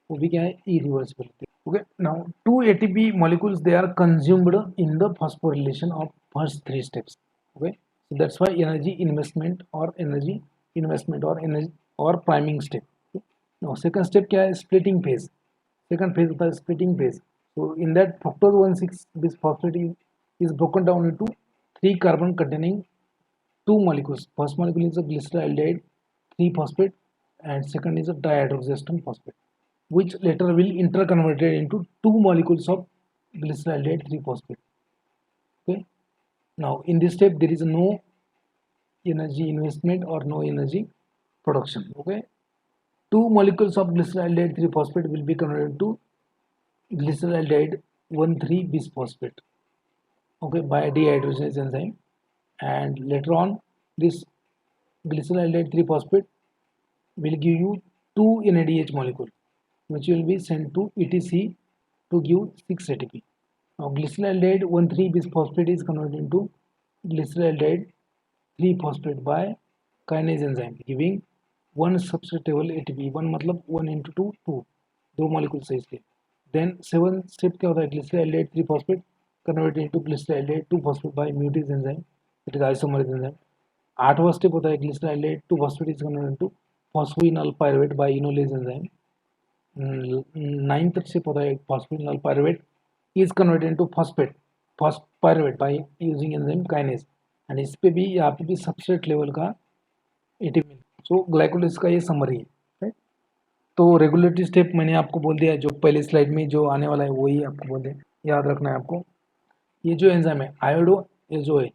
वो भी क्या है, irreversible है. Okay, now 2 ATP molecules they are consumed in the phosphorylation of first 3 steps. Okay, so that's why energy investment or priming step. Okay? Now second step क्या है, splitting phase. Second phase होता है splitting phase. So in that fructose 1,6 bisphosphate is broken down into 3 carbon containing 2 molecules. First molecule is a glyceraldehyde 3-phosphate and second is a dihydroxyestone phosphate, which later will interconverted into 2 molecules of glyceraldehyde 3-phosphate. Okay. Now in this step there is no energy investment or no energy production. Okay. 2 molecules of glyceraldehyde 3-phosphate will be converted to glyceraldehyde 1,3 bisphosphate, okay, by dehydrogenase enzyme, and later on this glyceraldehyde 3-phosphate will give you 2 NADH molecule which will be sent to ETC to give 6 ATP. Now glyceraldehyde 1,3 bisphosphate is converted into glyceraldehyde 3-phosphate by kinase enzyme giving 1 substitutable ATP. 1 मतलब 1 into 2 2 दो molecules है इसलिए. Then 7th step क्या होता है, glyceraldehyde 3-phosphate converted into glyceraldehyde 2-phosphate by mutase enzyme, it is isomerase enzyme. 8वां step होता है glyceraldehyde 2-phosphate is converted into phosphoenol pyruvate by enolase enzyme. 9th step होता है phosphoenol pyruvate is converted into pyruvate by using enzyme kinase, and इस पे भी यहाँ पे भी substrate level का ATP. So glycolysis का ये summary है. तो रेगुलेटरी स्टेप मैंने आपको बोल दिया, जो पहले स्लाइड में जो आने वाला है वही आपको बोल दिया, याद रखना है आपको. ये जो एंजाइम है आयोडो, ये जो है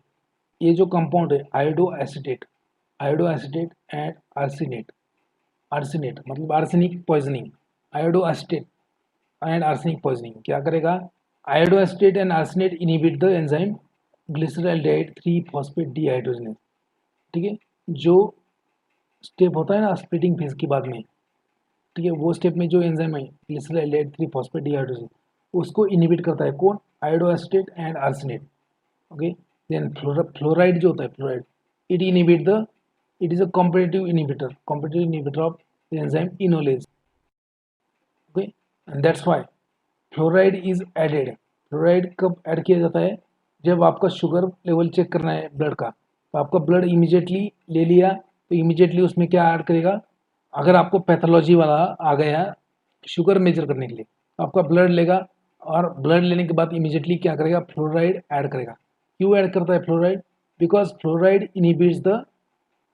ये जो कंपाउंड है आयोडो एसिटेट एंड आर्सेनेट मतलब arsenic poisoning. Iodo acetate and arsenic poisoning क्या करेगा, iodo acetate and arsenate inhibit the enzyme glyceraldehyde 3-phosphate dehydrogenase. ठीक है, जो स्टेप होता है ना स्प्लिटिंग फेज के बाद में, ठीक है, वो स्टेप में जो एंजाइम है ग्लिसरॉल्डेहाइड 3-phosphate डिहाइड्रोजनेज उसको इनहिबिट करता है कौन, iodo acetate and arsenate. Okay, then fluoride जो होता है fluoride, it is a competitive inhibitor of the enzyme enolase. Okay, and that's why fluoride is added. Fluoride कब ऐड किया जाता है, जब आपका शुगर लेवल चेक करना है ब्लड का, तो आपका ब्लड इमीडिएटली ले लिया तो इमीडिएटली उसमें क्या ऐड करेगा, अगर आपको पैथोलॉजी वाला आ गया शुगर मेजर करने के लिए तो आपका ब्लड लेगा और ब्लड लेने के बाद इमीडिएटली क्या करेगा, फ्लोराइड ऐड करेगा. क्यों ऐड करता है fluoride, because fluoride inhibits the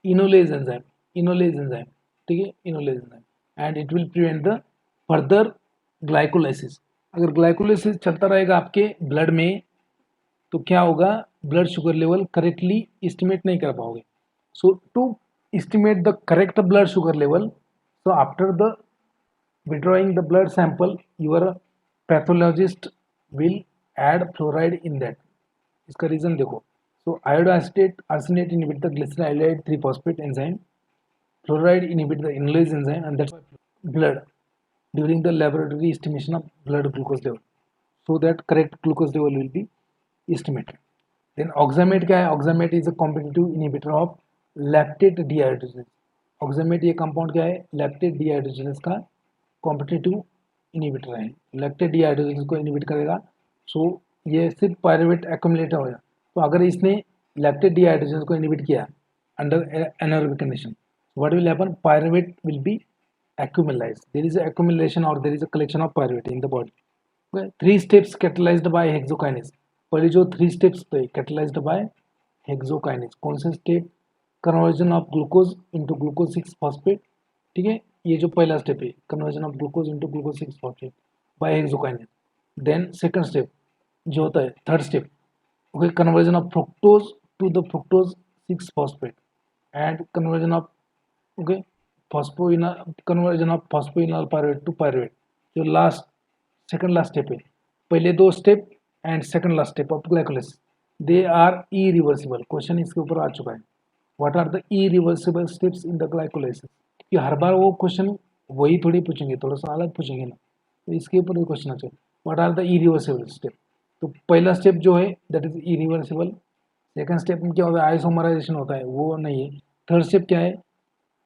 enolase enzyme, ठीक है, enolase enzyme, and it will prevent the further glycolysis. अगर ग्लाइकोलाइसिस चलता रहेगा आपके ब्लड में तो क्या होगा, blood sugar level correctly estimate नहीं कर पाओगे. सो to estimate the correct blood sugar level. So after the withdrawing the blood sample, your pathologist will add fluoride in that. इसका रीजन देखो. So iodoacetate arsenate inhibit the glycerylide 3-phosphate enzyme. Fluoride inhibit the enolase enzyme, and that's why blood during the laboratory estimation of blood glucose level, so that correct glucose level will be estimated. Then oxamate क्या है? Oxamate is a competitive inhibitor of lactate dehydrogenase. Oxamate ये compound क्या है? lactate dehydrogenase का competitive inhibitor है. lactate dehydrogenase को inhibit करेगा, so ये सिर्फ pyruvate accumulator हो जाए. तो अगर इसने lactate dehydrogenase को inhibit किया under anaerobic condition, what will happen? Pyruvate will be accumulated. There is a accumulation or there is a collection of pyruvate in the body. Okay? 3 steps catalyzed by hexokinase. पहले जो 3 steps थे catalyzed by hexokinase. कौन से step? Conversion of glucose into glucose 6 phosphate. ठीक है, ये जो पहला स्टेप है conversion of glucose into glucose 6 phosphate by hexokinase. Then second step जो होता है third step, okay, conversion of fructose to the fructose 6 phosphate and conversion of, okay, phosphoenol, conversion of phosphoenol pyruvate to pyruvate. जो last second last step है, पहले 2 step and second last step of glycolysis, they are irreversible. Question इसके ऊपर आ चुका है. What are the irreversible steps in the glycolysis? कि हर बार वो क्वेश्चन वही थोड़ी पूछेंगे, थोड़ा सा अलग पूछेंगे ना, तो इसके ऊपर भी क्वेश्चन आ चाहिए. What are the irreversible step? तो पहला स्टेप जो है that is irreversible. Second step में क्या होता है? आइसोमराइजेशन होता है, वो नहीं है. थर्ड स्टेप क्या है?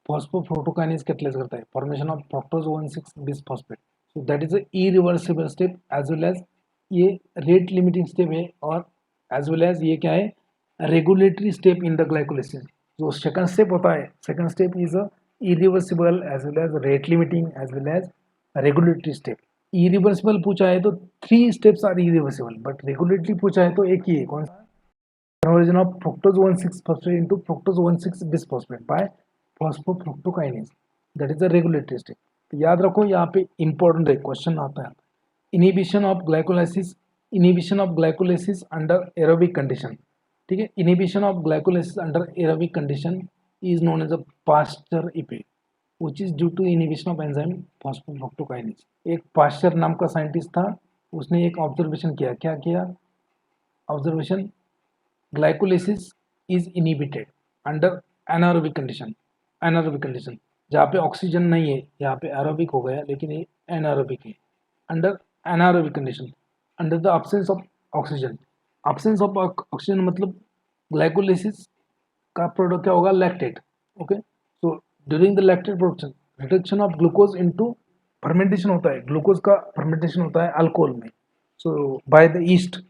फॉस्फोफ्रुक्टोकाइनेज कैटलाइज करता है, formation of fructose 1,6 bisphosphate. So that is a irreversible step as well as ये रेट लिमिटिंग स्टेप है, और एज वेल एज ये क्या है? Regulatory step in the glycolysis. जो सेकंड स्टेप होता है, second step is a irreversible as well as rate limiting as well as regulatory step. Irreversible पूछा है तो 3 steps are irreversible, but regulatory पूछा है तो एक ही है. कौन सा? Conversion of fructose 1,6 phosphate into fructose 1,6 bisphosphate by phosphofructokinase. That is the regulatory step. तो याद रखो, यहाँ पे इंपॉर्टेंट है, क्वेश्चन आता है. Inhibition of glycolysis, inhibition of glycolysis under aerobic condition. ठीक है, inhibition of glycolysis under aerobic condition is known as a Pasteur effect which is due to inhibition of enzyme phosphofructokinase. एक Pasteur नाम का scientist था, उसने एक observation किया. क्या किया observation? Glycolysis is inhibited under anaerobic condition. Anaerobic condition जहाँ पे ऑक्सीजन नहीं है, यहाँ पे एरोबिक हो गया, लेकिन ये एनारोबिक है. Under anaerobic condition, under the absence of oxygen. absence of oxygen मतलब ग्लाइकोलाइसिस का प्रोडक्ट क्या होगा? Lactate. Okay, so during the lactate production, reduction of glucose into, fermentation होता है, ग्लूकोज का फर्मेंटेशन होता है अल्कोहल में. So by the yeast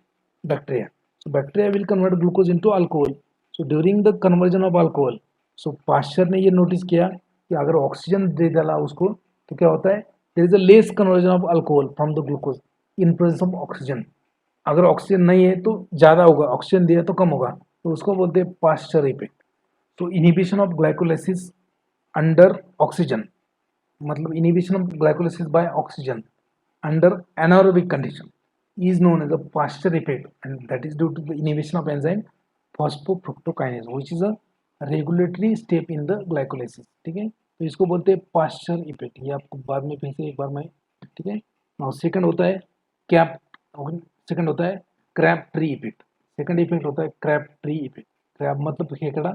bacteria. So bacteria will convert glucose into alcohol. So during the conversion of alcohol, so Pasteur ने ये notice किया कि अगर ऑक्सीजन दे डाला उसको तो क्या होता है? There is a less conversion of alcohol from the glucose in presence of oxygen. अगर ऑक्सीजन नहीं है तो ज़्यादा होगा, ऑक्सीजन दिया तो कम होगा, तो उसको बोलते हैं पास्चर इफेक्ट. तो inhibition of glycolysis under oxygen, मतलब inhibition of glycolysis by oxygen under anaerobic condition is known as a Pasteur effect, and that is due to the inhibition of enzyme phosphofructokinase which is a regulatory step in the glycolysis. ठीक है, तो इसको बोलते हैं Pasteur effect. ये आपको बाद में फिर से एक बार मैं, ठीक है. और सेकंड होता है कैप, सेकंड होता है Crabtree effect. Second effect होता है क्रैप ट्री इफेक्ट. क्रैप मतलब केकड़ा,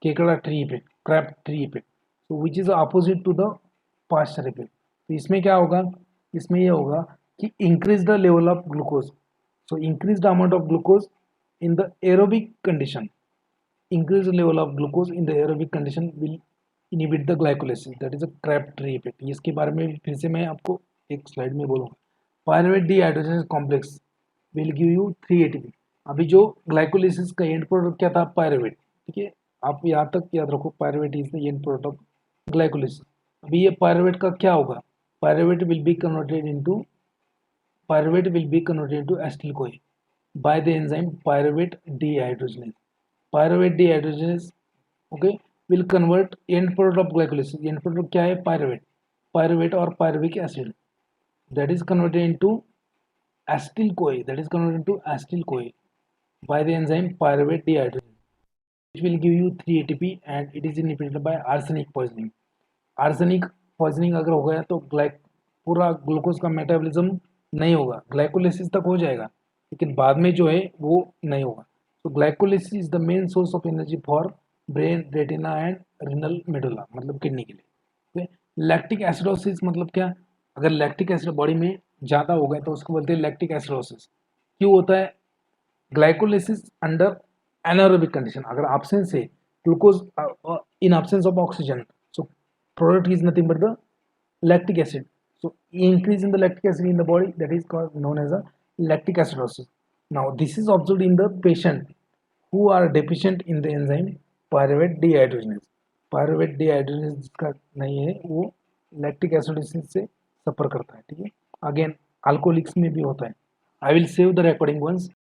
केकड़ा tree effect, Crabtree effect. तो which is opposite to the Pasteur effect. तो इसमें क्या होगा? इसमें ये होगा कि increase the level of glucose. So increase the amount of glucose in the aerobic condition. Increase the level of glucose in the aerobic condition will inhibit the glycolysis. That is a Crabtree effect. इसके बारे में फिर से मैं आपको एक slide में बोलूँगा. Pyruvate dehydrogenase complex will give you 3 ATP. अभी जो ग्लाइकोलिसिस का एंड प्रोडक्ट क्या था? पायरुवेट. ठीक है, आप यहाँ तक याद रखो, pyruvate is the end product of glycolysis. अभी ये पायरुवेट का क्या होगा? Pyruvate will be converted into, pyruvate will be converted into acetyl-CoA by the enzyme pyruvate dehydrogenase. Pyruvate dehydrogenase, okay, will convert end product of glycolysis. End product क्या है? Pyruvate. Pyruvate और pyruvic acid that is converted into acetyl-CoA. That is converted into acetyl-CoA by the enzyme pyruvate dehydrogenase. which will give you 3 ATP and it is inhibited by arsenic poisoning. Arsenic poisoning अगर हो गया तो पूरा glucose का metabolism नहीं होगा, glycolysis तक हो जाएगा लेकिन बाद में जो है वो नहीं होगा. तो glycolysis is the main source of energy for brain, retina and renal medulla, मतलब किडनी के लिए. लैक्टिक एसिडोसिस मतलब क्या? अगर लैक्टिक एसिड बॉडी में ज़्यादा हो गया तो उसको बोलते हैं लैक्टिक एसिडोसिस. क्यों होता है? Glycolysis under anaerobic condition. अगर absence है glucose in absence of oxygen, so product is nothing but the lactic acid. So increase in the lactic acid in the body, that is called known as a lactic acidosis. Now this is observed in the patient who are deficient in the enzyme pyruvate dehydrogenase. Pyruvate dehydrogenase जिसका नहीं है वो lactic acidosis से सफ़र करता है. ठीक है, again alcoholics में भी होता है. I will save the recording once.